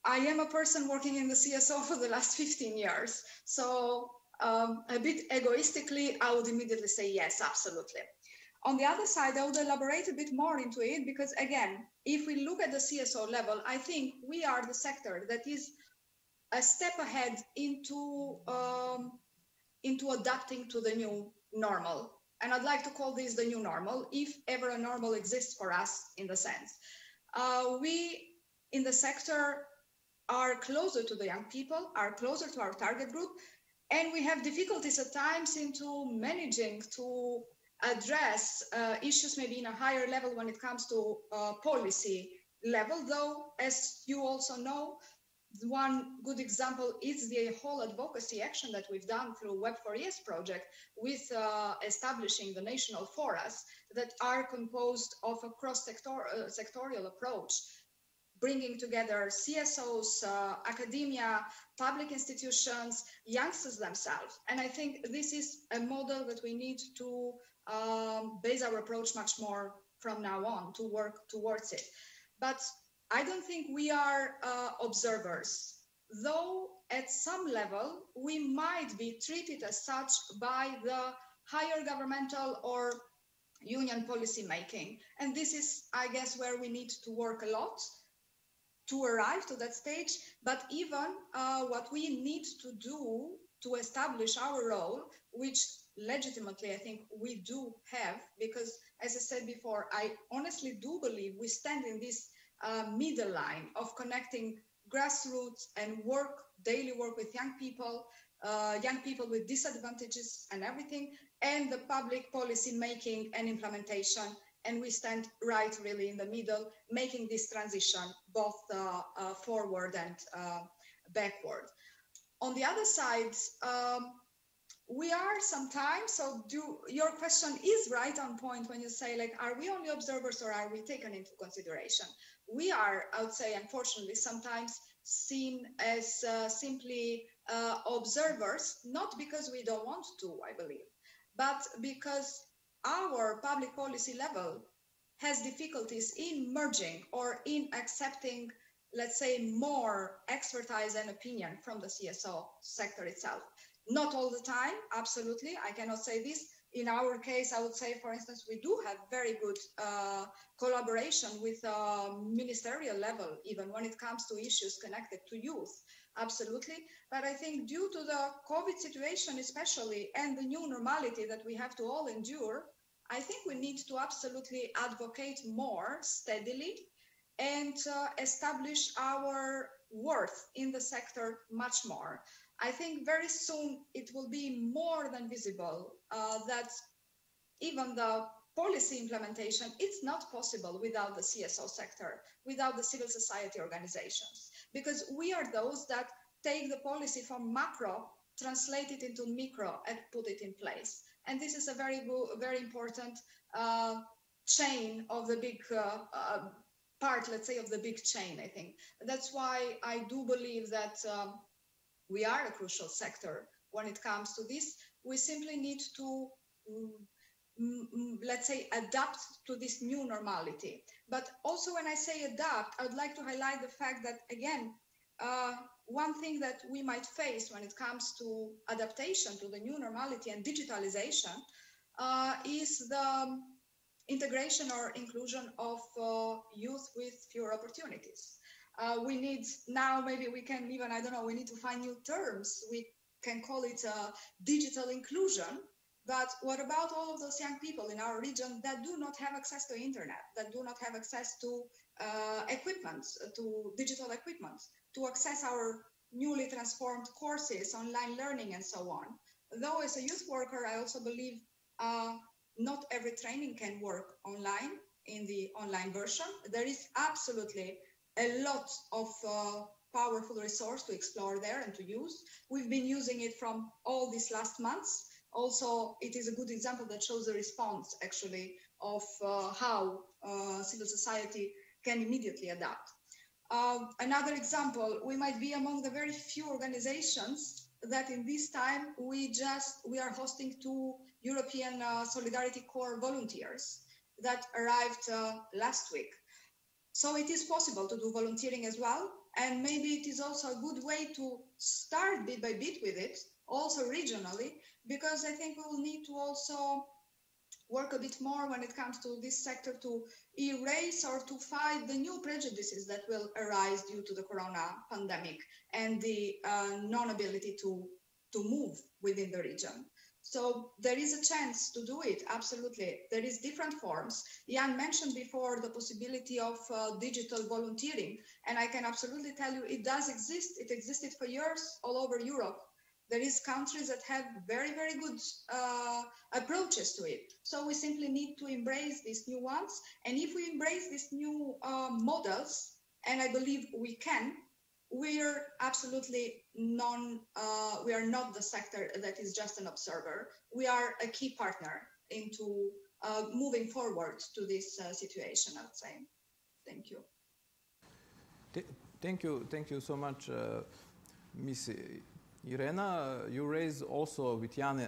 I am a person working in the CSO for the last 15 years. So a bit egoistically, I would immediately say yes, absolutely. On the other side, I would elaborate a bit more into it because, again, if we look at the CSO level, I think we are the sector that is a step ahead into adapting to the new normal. And I'd like to call this the new normal, if ever a normal exists for us in the sense. We in the sector are closer to the young people, are closer to our target group, and we have difficulties at times into managing to address issues maybe in a higher level when it comes to policy level, though, as you also know, one good example is the whole advocacy action that we've done through Web4ES project with establishing the national forums that are composed of a cross-sectorial approach, bringing together CSOs, academia, public institutions, youngsters themselves. And I think this is a model that we need to base our approach much more from now on to work towards it. But I don't think we are observers, though at some level we might be treated as such by the higher governmental or union policy making. And this is, I guess, where we need to work a lot to arrive to that stage. But even what we need to do to establish our role, which legitimately I think we do have, because as I said before, I honestly do believe we stand in this middle line of connecting grassroots and daily work with young people with disadvantages and everything, and the public policy making and implementation. And we stand right really in the middle, making this transition both forward and backward. On the other side, we are sometimes, your question is right on point when you say, like, are we only observers or are we taken into consideration? We are, I would say, unfortunately, sometimes seen as simply observers, not because we don't want to, I believe, but because our public policy level has difficulties in merging or in accepting, let's say, more expertise and opinion from the CSO sector itself. Not all the time, absolutely, I cannot say this. In our case, I would say, for instance, we do have very good collaboration with ministerial level, even when it comes to issues connected to youth, absolutely. But I think due to the COVID situation especially, and the new normality that we have to all endure, I think we need to absolutely advocate more steadily and establish our worth in the sector much more. I think very soon it will be more than visible that even the policy implementation, it's not possible without the CSO sector, without the civil society organizations, because we are those that take the policy from macro, translate it into micro, and put it in place. And this is a very important chain of the big part, let's say, of the big chain, I think. That's why I do believe that we are a crucial sector when it comes to this. We simply need to let's say, adapt to this new normality. But also when I say adapt, I would like to highlight the fact that, again, one thing that we might face when it comes to adaptation to the new normality and digitalization is the integration or inclusion of youth with fewer opportunities. We need now, maybe we can even, I don't know, we need to find new terms. We can call it digital inclusion. But what about all of those young people in our region that do not have access to internet, that do not have access to equipment, to digital equipment, to access our newly transformed courses, online learning, and so on? Though as a youth worker, I also believe not every training can work online in the online version. There is absolutely a lot of powerful resource to explore there and to use. We've been using it from all these last months. Also, it is a good example that shows the response, actually, of how civil society can immediately adapt. Another example, we might be among the very few organizations that in this time we are hosting 2 European Solidarity Corps volunteers that arrived last week. So it is possible to do volunteering as well, and maybe it is also a good way to start bit by bit with it, also regionally, because I think we will need to also work a bit more when it comes to this sector to erase or to fight the new prejudices that will arise due to the corona pandemic and the non-ability to move within the region. So there is a chance to do it, absolutely. There is different forms. Jan mentioned before the possibility of digital volunteering, and I can absolutely tell you it does exist. It existed for years all over Europe. There is countries that have very, very good approaches to it. So we simply need to embrace these new ones. And if we embrace these new models, and I believe we can, we're absolutely we are not the sector that is just an observer. We are a key partner into moving forward to this situation, I would say. Thank you. Thank you so much, Ms. Irena. You raised also with Jan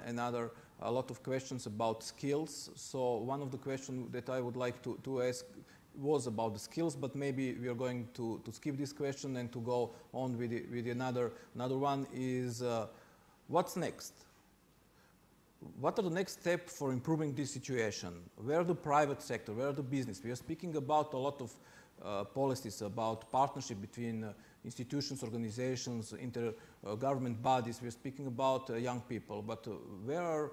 a lot of questions about skills. So one of the questions that I would like to ask was about the skills, but maybe we are going to skip this question and to go on with another one is what's next? What are the next steps for improving this situation? Where the private sector, where the business? We are speaking about a lot of policies, about partnership between institutions, organizations, intergovernment bodies. We are speaking about young people, but where are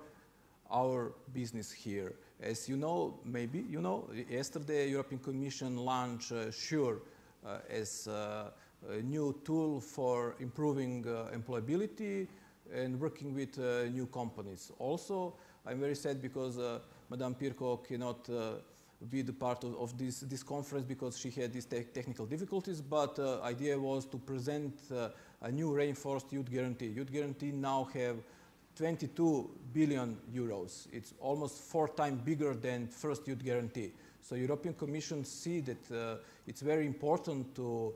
our business here? As you know, maybe you know, yesterday European Commission launched SURE as a new tool for improving employability and working with new companies. Also, I'm very sad because Madame Pirkko cannot be the part of this conference because she had these technical difficulties, but idea was to present a new reinforced youth guarantee. Youth guarantee now have 22 billion euros. It's almost 4 times bigger than first youth guarantee. So European Commission see that it's very important to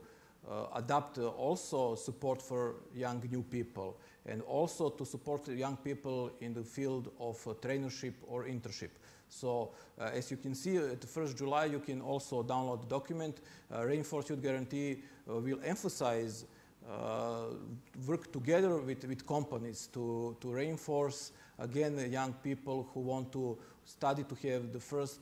adapt also support for young new people and also to support young people in the field of traineeship or internship. So as you can see at the 1st July, you can also download the document. Reinforced Youth Guarantee will emphasize work together with companies to reinforce, again, young people who want to study to have the first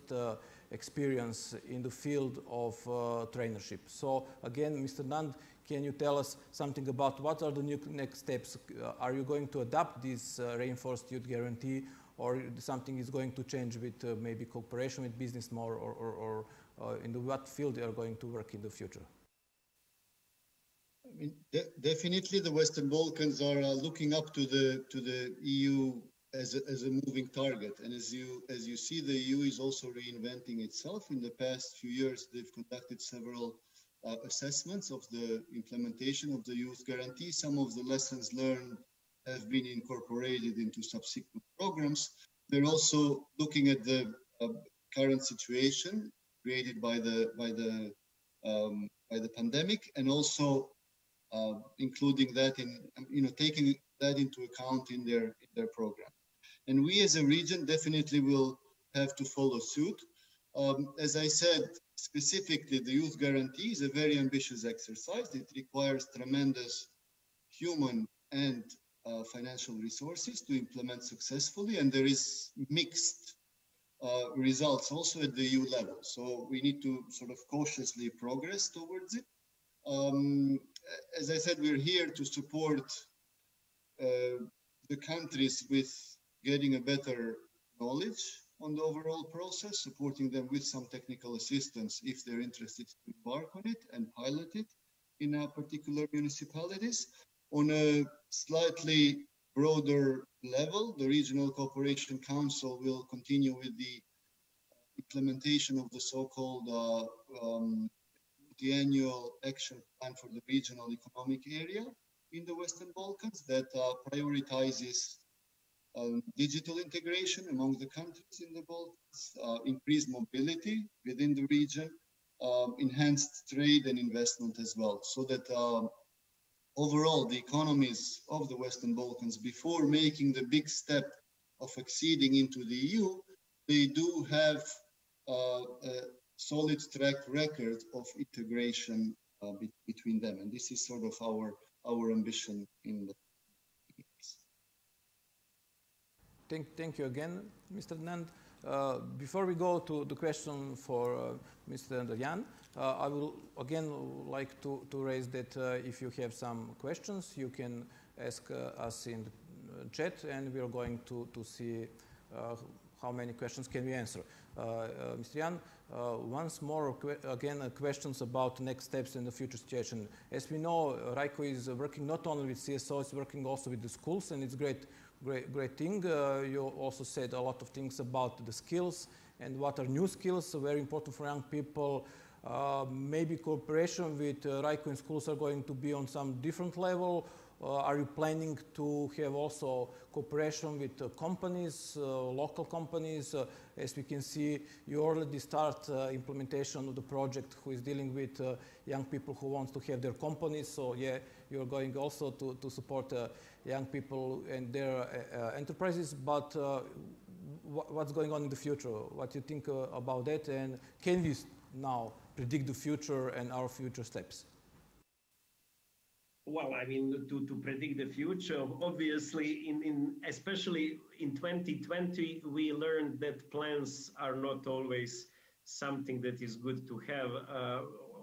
experience in the field of traineeship. So again, Mr. Nand, can you tell us something about what are the next steps? Are you going to adapt this reinforced youth guarantee, or something is going to change with maybe cooperation with business more, or in what field they are going to work in the future? I mean, definitely the Western Balkans are looking up to the EU as a moving target. And as you see, the EU is also reinventing itself. In the past few years, they've conducted several assessments of the implementation of the youth guarantee. Some of the lessons learned have been incorporated into subsequent programs. They're also looking at the current situation created by the pandemic, and also including that in, taking that into account in their program. And we as a region definitely will have to follow suit. As I said, specifically, the youth guarantee is a very ambitious exercise. It requires tremendous human and financial resources to implement successfully, and there is mixed results also at the EU level. So we need to sort of cautiously progress towards it. As I said, we're here to support the countries with getting a better knowledge on the overall process, supporting them with some technical assistance if they're interested to embark on it and pilot it in particular municipalities. On a slightly broader level, the Regional Cooperation Council will continue with the implementation of the so-called multi-annual action plan for the regional economic area in the Western Balkans that prioritizes digital integration among the countries in the Balkans, increased mobility within the region, enhanced trade and investment as well, so that overall the economies of the Western Balkans, before making the big step of acceding into the EU, they do have a solid track record of integration between them. And this is sort of our ambition in the Thank you again, Mr. Nand. Before we go to the question for Mr. Jan, I will again like to raise that if you have some questions, you can ask us in the chat, and we are going to see how many questions can we answer. Mr. Jan, once more, again, questions about next steps in the future situation. As we know, RYCO is working not only with CSO, it's working also with the schools, and it's great thing. You also said a lot of things about the skills and what are new skills, very important for young people. Maybe cooperation with RYCO in schools are going to be on some different level. Are you planning to have also cooperation with companies, local companies? As we can see, you already start implementation of the project who is dealing with young people who want to have their companies. So yeah, you're going also to support young people and their enterprises. But what's going on in the future? What do you think about that? And can we now predict the future and our future steps? Well, I mean, to predict the future, obviously, especially in 2020, we learned that plans are not always something that is good to have,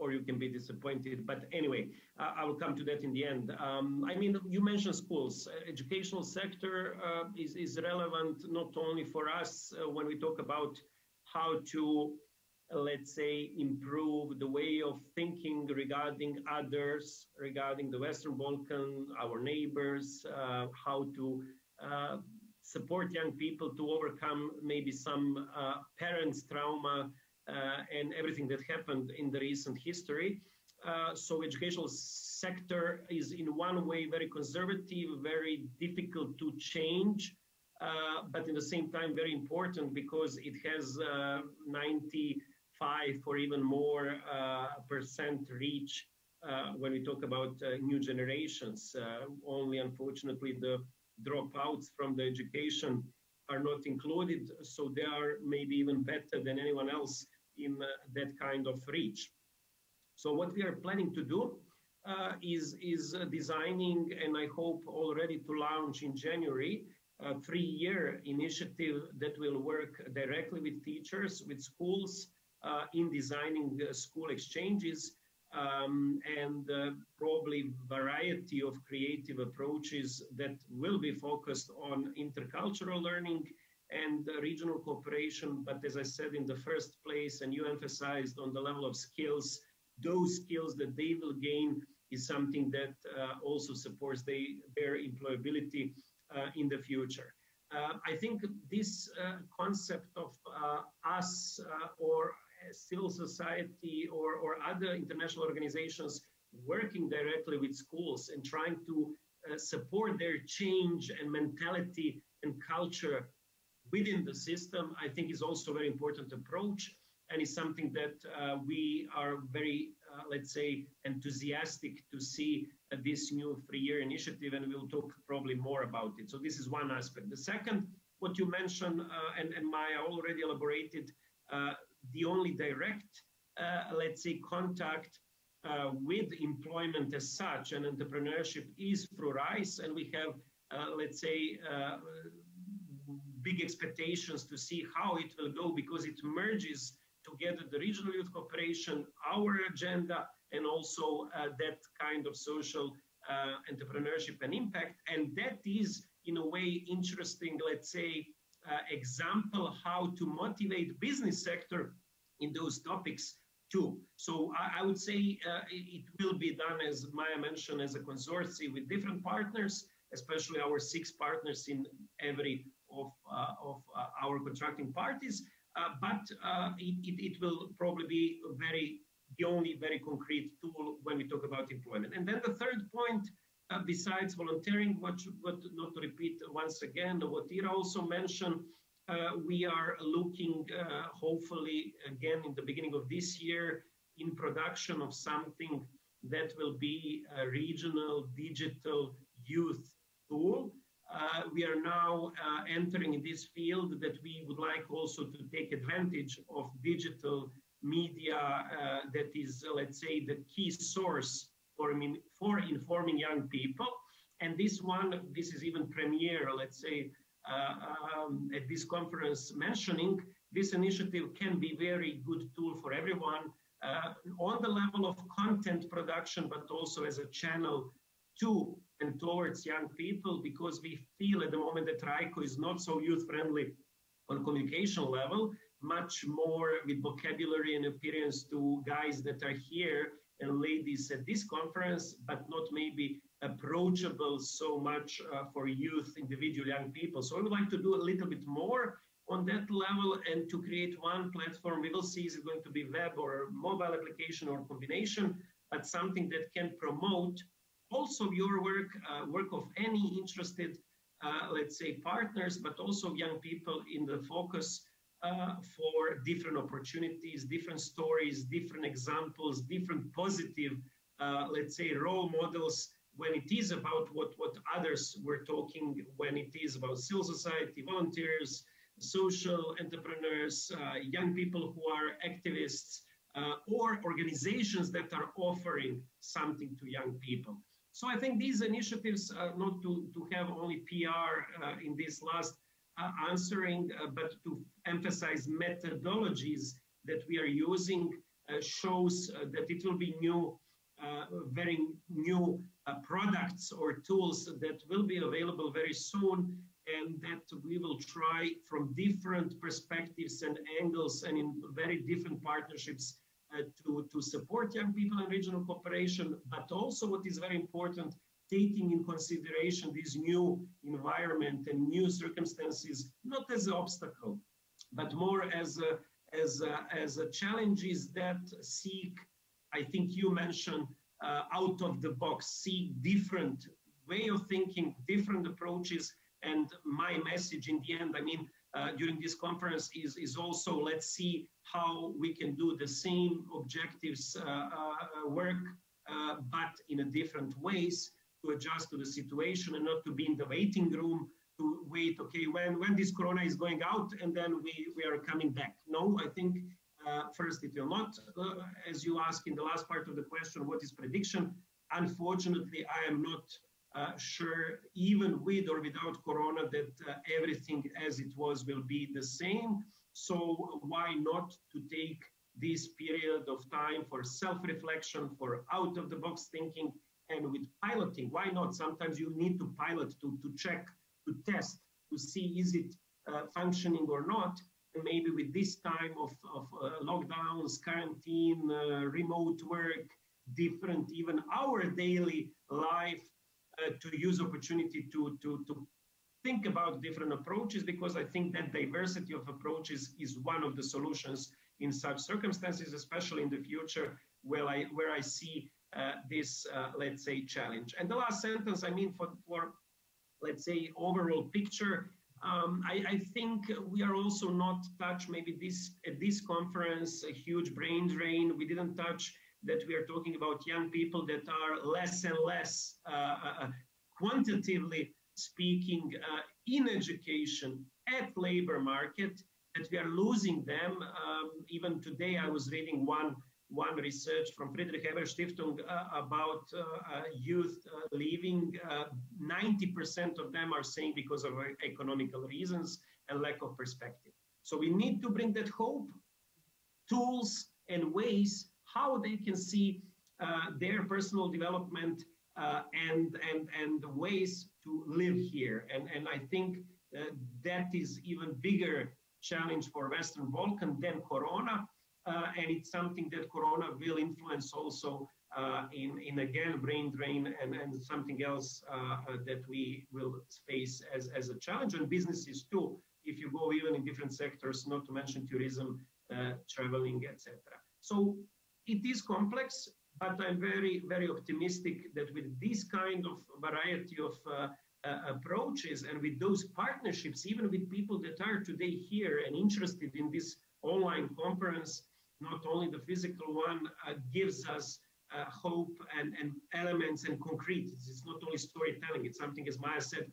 or you can be disappointed. But anyway, I will come to that in the end. I mean, you mentioned schools. Educational sector is relevant not only for us when we talk about how to, let's say, improve the way of thinking regarding others, regarding the Western Balkans, our neighbors, how to support young people to overcome maybe some parents' trauma and everything that happened in the recent history. So educational sector is in one way very conservative, very difficult to change, but in the same time very important because it has 95 or even more % reach when we talk about new generations. Only unfortunately the dropouts from the education are not included, so they are maybe even better than anyone else in that kind of reach. So what we are planning to do is designing, and I hope already to launch in January, a 3-year initiative that will work directly with teachers, with schools, in designing school exchanges and probably variety of creative approaches that will be focused on intercultural learning and regional cooperation. But as I said in the first place, and you emphasized on the level of skills, those skills that they will gain is something that also supports their employability in the future. I think this concept of us or civil society or other international organizations working directly with schools and trying to support their change and mentality and culture within the system, I think is also a very important approach, and is something that we are very, let's say, enthusiastic to see this new 3-year initiative, and we'll talk probably more about it. So this is one aspect. The second, what you mentioned, and Maja already elaborated, the only direct, let's say, contact with employment as such and entrepreneurship is through RYCO, and we have, let's say, big expectations to see how it will go, because it merges together the regional youth cooperation, our agenda, and also that kind of social entrepreneurship and impact. And that is, in a way, interesting, let's say, example how to motivate business sector in those topics too. So I would say it will be done, as Maja mentioned, as a consortium with different partners, especially our 6 partners in every of our contracting parties. But it will probably be the only very concrete tool when we talk about employment. And then the third point, besides volunteering, what not to repeat once again, what Ira also mentioned, we are looking, hopefully, again, in the beginning of this year, in production of something that will be a regional digital youth tool. We are now entering in this field that we would like also to take advantage of digital media that is, let's say, the key source for informing young people. And this is even premiere, let's say, at this conference, mentioning this initiative can be very good tool for everyone on the level of content production, but also as a channel to and towards young people, because we feel at the moment that RYCO is not so youth-friendly on communication level, much more with vocabulary and appearance to guys that are here and ladies at this conference, but not maybe approachable so much for youth, individual young people. So I would like to do a little bit more on that level and to create one platform. We will see, is it going to be web or mobile application or combination, but something that can promote also your work, work of any interested, let's say, partners, but also young people in the focus for different opportunities, different stories, different examples, different positive, let's say, role models when it is about what others were talking, when it is about civil society, volunteers, social entrepreneurs, young people who are activists, or organizations that are offering something to young people. So I think these initiatives, not to have only PR in this last answering, but to emphasize methodologies that we are using, shows that it will be new, very new products or tools that will be available very soon, and that we will try from different perspectives and angles and in very different partnerships to support young people in regional cooperation, but also what is very important, taking in consideration this new environment and new circumstances, not as an obstacle, but more as a challenges that seek, I think you mentioned, out of the box, seek different way of thinking, different approaches. And my message in the end, I mean, during this conference is also, let's see how we can do the same objectives work, but in a different ways to adjust to the situation and not to be in the waiting room to wait, okay, when this corona is going out and then we are coming back. No, I think first it will not. As you asked in the last part of the question, what is prediction? Unfortunately, I am not sure, even with or without corona, that everything as it was will be the same. So why not to take this period of time for self-reflection, for out-of-the-box thinking, and with piloting? Why not? Sometimes you need to pilot, to check, to test, to see is it functioning or not. And maybe with this time of lockdowns, quarantine, remote work, different, even our daily life, to use opportunity to think about different approaches, because I think that diversity of approaches is one of the solutions in such circumstances, especially in the future, where I see this, let's say, challenge. And the last sentence, I mean, for let's say, overall picture, I think we are also not touched, maybe at this conference, a huge brain drain. We didn't touch that we are talking about young people that are less and less quantitatively speaking in education at labor market, that we are losing them. Even today, I was reading one research from Friedrich Ebert Stiftung about youth leaving. 90% of them are saying because of economical reasons and lack of perspective. So we need to bring that hope, tools and ways how they can see their personal development and ways to live here. And I think that is even bigger challenge for Western Balkans than Corona. And it's something that Corona will influence also in again, brain drain and something else that we will face as a challenge, and businesses too, if you go even in different sectors, not to mention tourism, traveling, etc. So it is complex, but I'm very, very optimistic that with this kind of variety of approaches and with those partnerships, even with people that are today here and interested in this online conference, not only the physical one, gives us hope and elements and concrete. It's not only storytelling, it's something, as Maja said,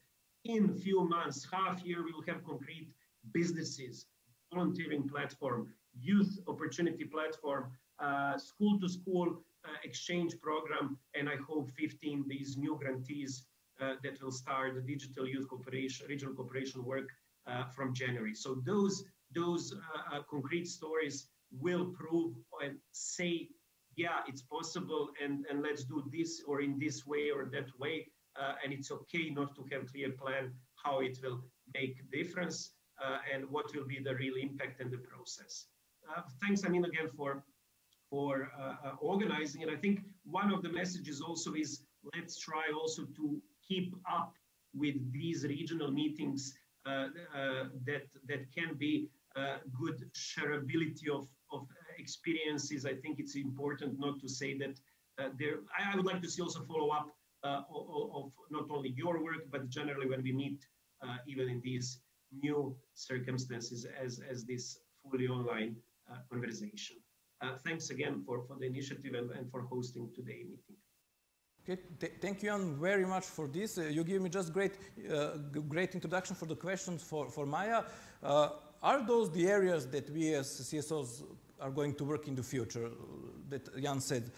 in a few months, half year, we will have concrete businesses, volunteering platform, youth opportunity platform, school to school exchange program, and I hope 15 these new grantees that will start the digital youth cooperation, regional cooperation work from January. So those concrete stories will prove and say, yeah, it's possible, and let's do this or in this way or that way, and it's okay not to have a clear plan how it will make a difference and what will be the real impact in the process. Thanks, I mean, again, for organizing, and I think one of the messages also is, let's try also to keep up with these regional meetings that can be good shareability of experiences. I think it's important not to say that I would like to see also follow up of not only your work, but generally when we meet even in these new circumstances as this fully online conversation. Thanks again for the initiative and for hosting today's meeting. Okay, thank you, Jan, very much for this. You gave me just great introduction for the questions for Maja. Are those the areas that we as CSOs are going to work in the future, that Jan said?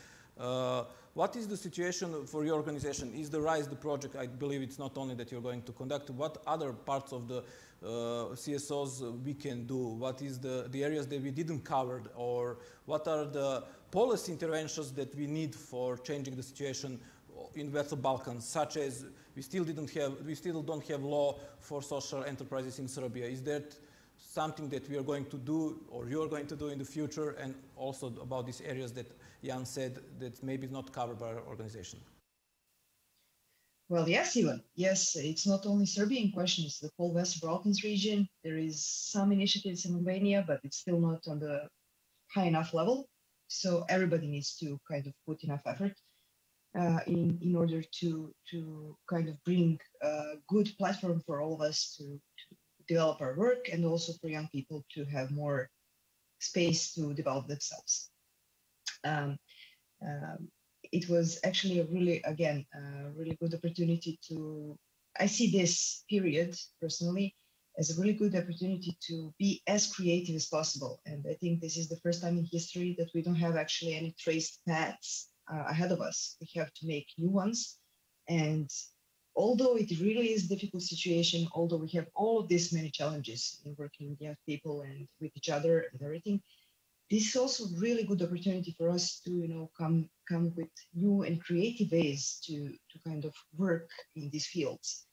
What is the situation for your organization? Is the RISE the project? I believe it's not only that you're going to conduct. What other parts of the CSOs we can do? What is the areas that we didn't cover? Or what are the policy interventions that we need for changing the situation in Western Balkans, such as we still don't have law for social enterprises in Serbia? Is that something that we are going to do or you're going to do in the future? And also about these areas that Jan said that maybe not covered by our organization. Well, yes, Ivan. Yes, it's not only Serbia in question, it's the whole Western Balkans region. There is some initiatives in Albania, but it's still not on the high enough level. So everybody needs to kind of put enough effort in order to kind of bring a good platform for all of us to develop our work, and also for young people to have more space to develop themselves. It was actually a really, again, a really good opportunity I see this period personally as a really good opportunity to be as creative as possible. And I think this is the first time in history that we don't have actually any traced paths ahead of us. We have to make new ones. And although it really is a difficult situation, although we have all of these many challenges in working with young people and with each other and everything, this is also a really good opportunity for us to, come with new and creative ways to kind of work in these fields,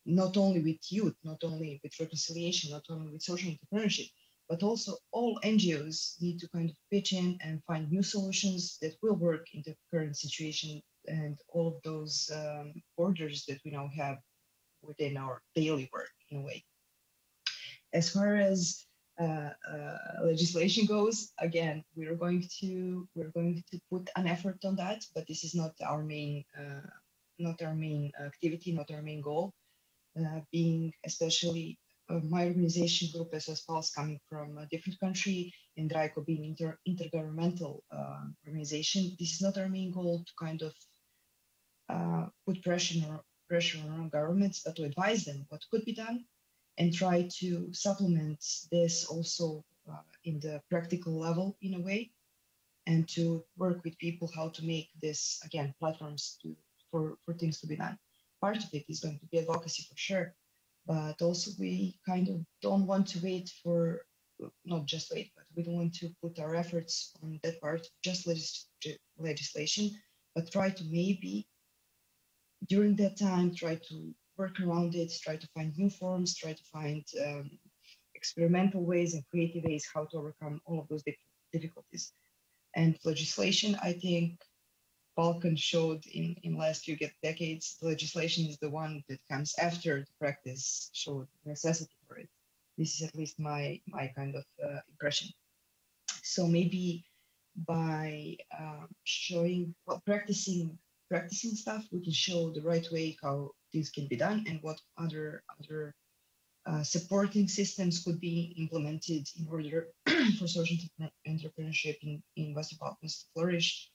not only with youth, not only with reconciliation, not only with social entrepreneurship, but also all NGOs need to kind of pitch in and find new solutions that will work in the current situation, and all of those borders that we now have within our daily work in a way. As far as legislation goes, again, we're going to put an effort on that, but this is not our main activity, not our main goal. Being especially my organization Groupe as well as coming from a different country, and RYCO being intergovernmental organization, this is not our main goal to kind of put pressure on governments, but to advise them what could be done and try to supplement this also in the practical level in a way, and to work with people how to make this, again, platforms for things to be done. Part of it is going to be advocacy for sure, but also we kind of don't want to wait for, not just wait, but we don't want to put our efforts on that part, just legislation, but try to maybe during that time, try to work around it, try to find new forms, try to find experimental ways and creative ways how to overcome all of those difficulties. And legislation, I think Balkans showed in last few decades, legislation is the one that comes after the practice showed necessity for it. This is at least my kind of impression. So maybe by showing, well, practicing stuff, we can show the right way how things can be done and what other supporting systems could be implemented in order for social entrepreneurship in Western Balkans to flourish,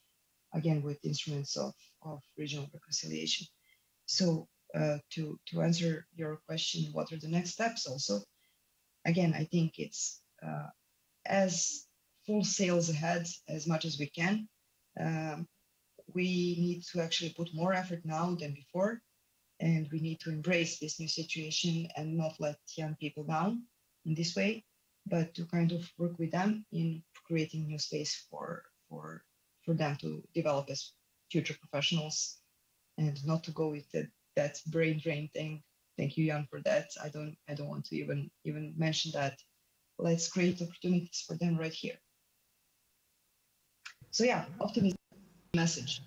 again, with instruments of regional reconciliation. So to answer your question, what are the next steps also? Again, I think it's as full sails ahead as much as we can. We need to actually put more effort now than before, and we need to embrace this new situation and not let young people down in this way, but to kind of work with them in creating new space for them to develop as future professionals, and not to go with that brain drain thing. Thank you, Jan, for that. I don't want to even mention that. Let's create opportunities for them right here. So yeah, optimism message.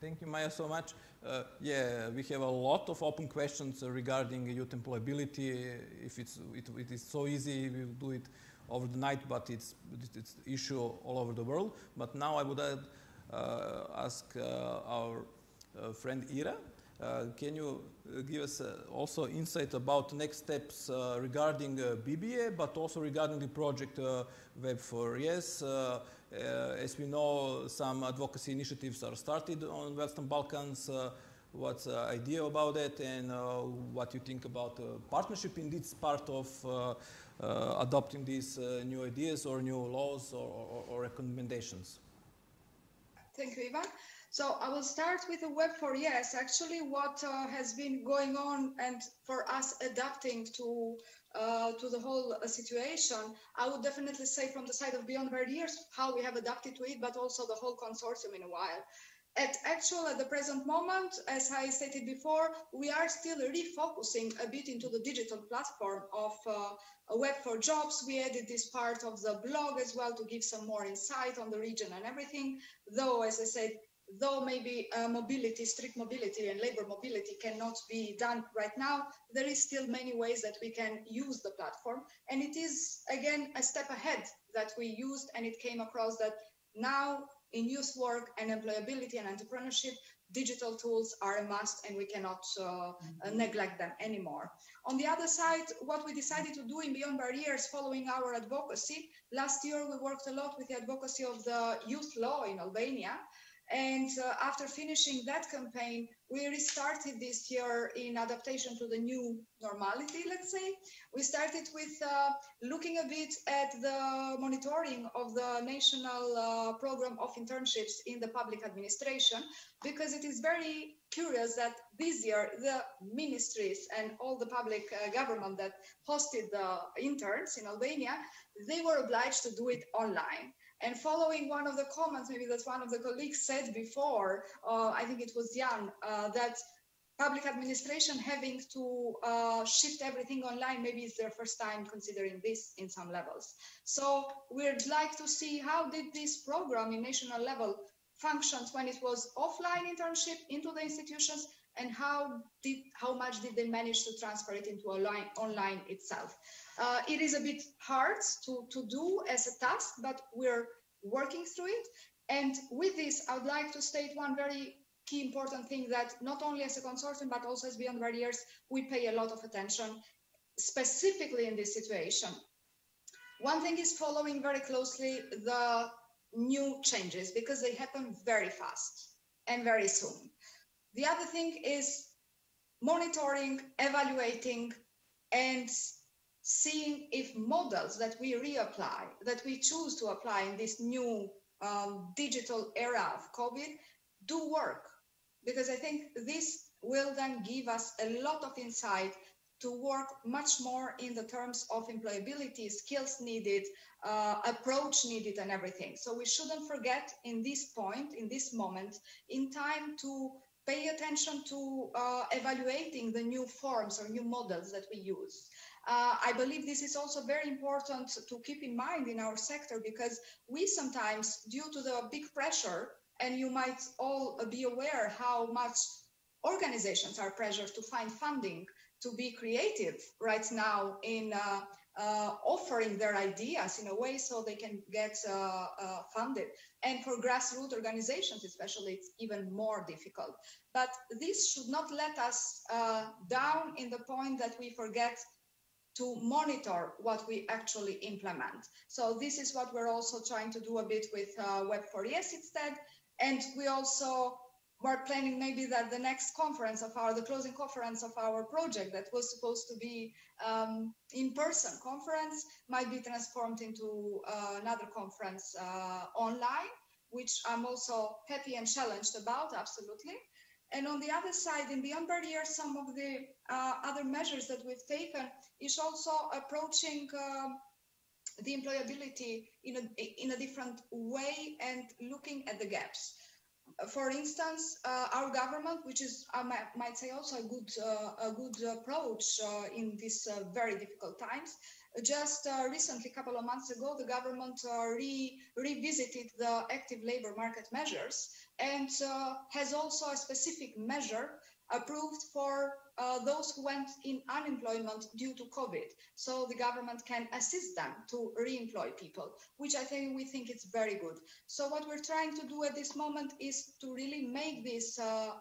Thank you, Maja, so much. Yeah, we have a lot of open questions regarding youth employability. If it is so easy, we will do it over the night, but it's issue all over the world. But now I would ask our friend Ira, can you give us also insight about the next steps regarding BBA, but also regarding the project Web for Yes? As we know, some advocacy initiatives are started on Western Balkans. What's the idea about it, and what you think about partnership in this part of adopting these new ideas or new laws or recommendations? Thank you, Ivan. So I will start with the Web for Yes. Actually, what has been going on and for us adapting to the whole situation, I would definitely say from the side of Beyond Barriers, how we have adapted to it, but also the whole consortium in a while. At the present moment, as I stated before, we are still refocusing a bit into the digital platform of a Web for Jobs. We added this part of the blog as well to give some more insight on the region and everything. Though, as I said, maybe mobility, strict mobility and labor mobility cannot be done right now, there is still many ways that we can use the platform. And it is, again, a step ahead that we used, and it came across that now in youth work and employability and entrepreneurship, digital tools are a must, and we cannot neglect them anymore. On the other side, what we decided to do in Beyond Barriers following our advocacy, last year we worked a lot with the advocacy of the youth law in Albania. And after finishing that campaign, we restarted this year in adaptation to the new normality, let's say. We started with looking a bit at the monitoring of the national program of internships in the public administration, because it is very curious that this year the ministries and all the public government that hosted the interns in Albania, they were obliged to do it online. And following one of the comments, maybe that one of the colleagues said before, I think it was Jan, that public administration having to shift everything online, maybe it's their first time considering this in some levels. So we'd like to see how did this program in national level functions when it was offline internship into the institutions, and how much did they manage to transfer it into online itself. It is a bit hard to do as a task, but we're working through it. And with this, I would like to state one very key important thing, that not only as a consortium, but also as Beyond Barriers, we pay a lot of attention, specifically in this situation. One thing is following very closely the new changes, because they happen very fast and very soon. The other thing is monitoring, evaluating, and seeing if models that we reapply, that we choose to apply in this new digital era of COVID, do work. Because I think this will then give us a lot of insight to work much more in the terms of employability, skills needed, approach needed, and everything. So we shouldn't forget in this point, in this moment in time, to pay attention to evaluating the new forms or new models that we use. I believe this is also very important to keep in mind in our sector, because we sometimes, due to the big pressure, and you might all be aware how much organizations are pressured to find funding to be creative right now in offering their ideas in a way so they can get funded. And for grassroots organizations especially, it's even more difficult. But this should not let us down in the point that we forget to monitor what we actually implement. So this is what we're also trying to do a bit with Web4ES instead. And we also were planning maybe that the next conference of the closing conference of our project that was supposed to be in-person conference might be transformed into another conference online, which I'm also happy and challenged about, absolutely. And on the other side, in Beyond Barriers, some of the other measures that we've taken is also approaching the employability in a different way and looking at the gaps. For instance, our government, which is, I might say, also a good approach in these very difficult times. Just recently, a couple of months ago, the government revisited the active labor market measures and has also a specific measure approved for those who went in unemployment due to COVID. So the government can assist them to re-employ people, which we think it's very good. So what we're trying to do at this moment is to really make these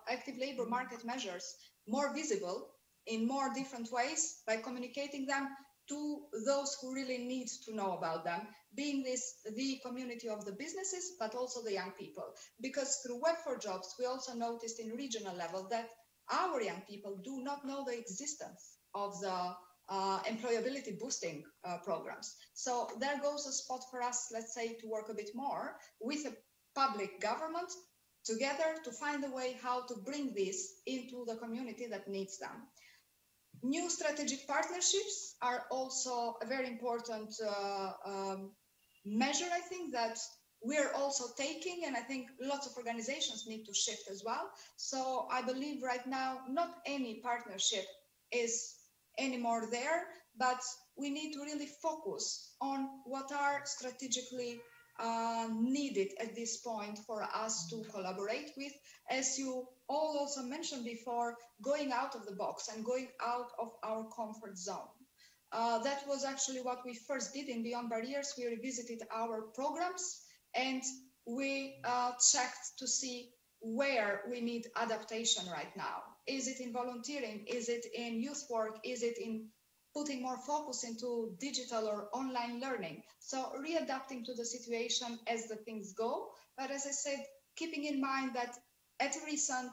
active labor market measures more visible in more different ways by communicating them to those who really need to know about them, being the community of the businesses, but also the young people. Because through Web4Jobs, we also noticed in regional level that our young people do not know the existence of the employability boosting programs. So there goes a spot for us, let's say, to work a bit more with a public government together to find a way how to bring this into the community that needs them. New strategic partnerships are also a very important measure, I think, that we're also taking, and I think lots of organizations need to shift as well. So I believe right now, not any partnership is anymore there, but we need to really focus on what are strategically needed at this point for us to collaborate with. As you all also mentioned before, going out of the box and going out of our comfort zone. That was actually what we first did in Beyond Barriers. We revisited our programs and we checked to see where we need adaptation right now. Is it in volunteering? Is it in youth work? Is it in putting more focus into digital or online learning? So readapting to the situation as the things go. But as I said, keeping in mind that at recent,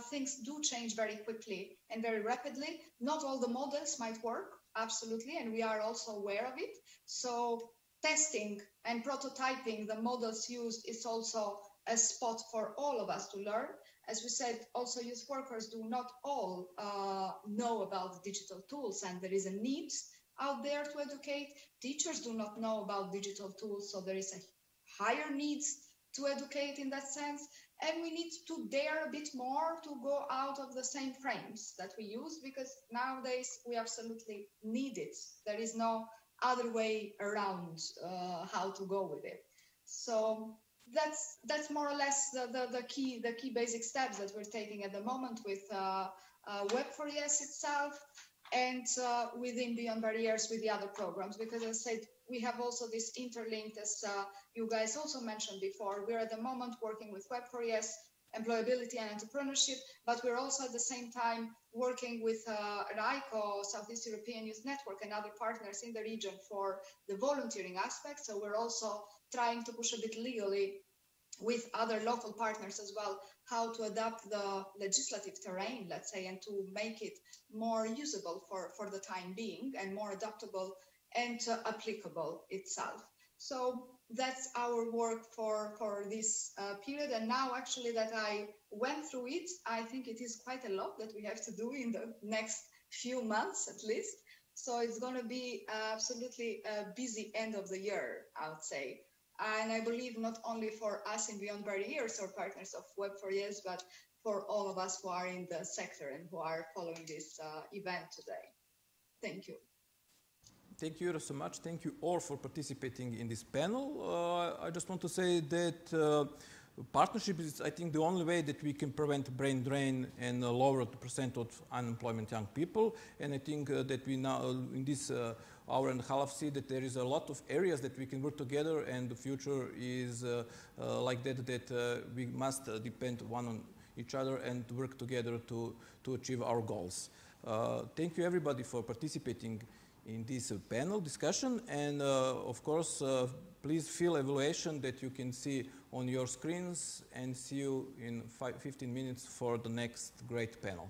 things do change very quickly and very rapidly. Not all the models might work, absolutely, and we are also aware of it. So testing and prototyping the models used is also a spot for all of us to learn. As we said, also youth workers do not all know about the digital tools, and there is a need out there to educate. Teachers do not know about digital tools, so there is a higher needs to educate in that sense. And we need to dare a bit more to go out of the same frames that we use, because nowadays we absolutely need it. There is no other way around how to go with it. So that's more or less the key basic steps that we're taking at the moment with Web4ES itself and within Beyond Barriers with the other programs, because as I said, we have also this interlinked, as you guys also mentioned before. We're at the moment working with Web4ES, employability and entrepreneurship, but we're also at the same time working with RYCO, Southeast European Youth Network, and other partners in the region for the volunteering aspect. So we're also trying to push a bit legally with other local partners as well, how to adapt the legislative terrain, let's say, and to make it more usable for the time being and more adaptable and applicable itself. So that's our work for this period. And now actually that I went through it, I think it is quite a lot that we have to do in the next few months at least. So it's going to be absolutely a busy end of the year, I would say. And I believe not only for us in Beyond Barriers or partners of Web4ES, but for all of us who are in the sector and who are following this event today. Thank you. Thank you so much. Thank you all for participating in this panel. I just want to say that partnership is, I think, the only way that we can prevent brain drain and lower the percent of unemployment young people. And I think that we now, in this hour and a half, see that there is a lot of areas that we can work together, and the future is like that we must depend one on each other and work together to achieve our goals. Thank you, everybody, for participating in this panel discussion, and of course please fill evaluation that you can see on your screens, and see you in 15 minutes for the next great panel.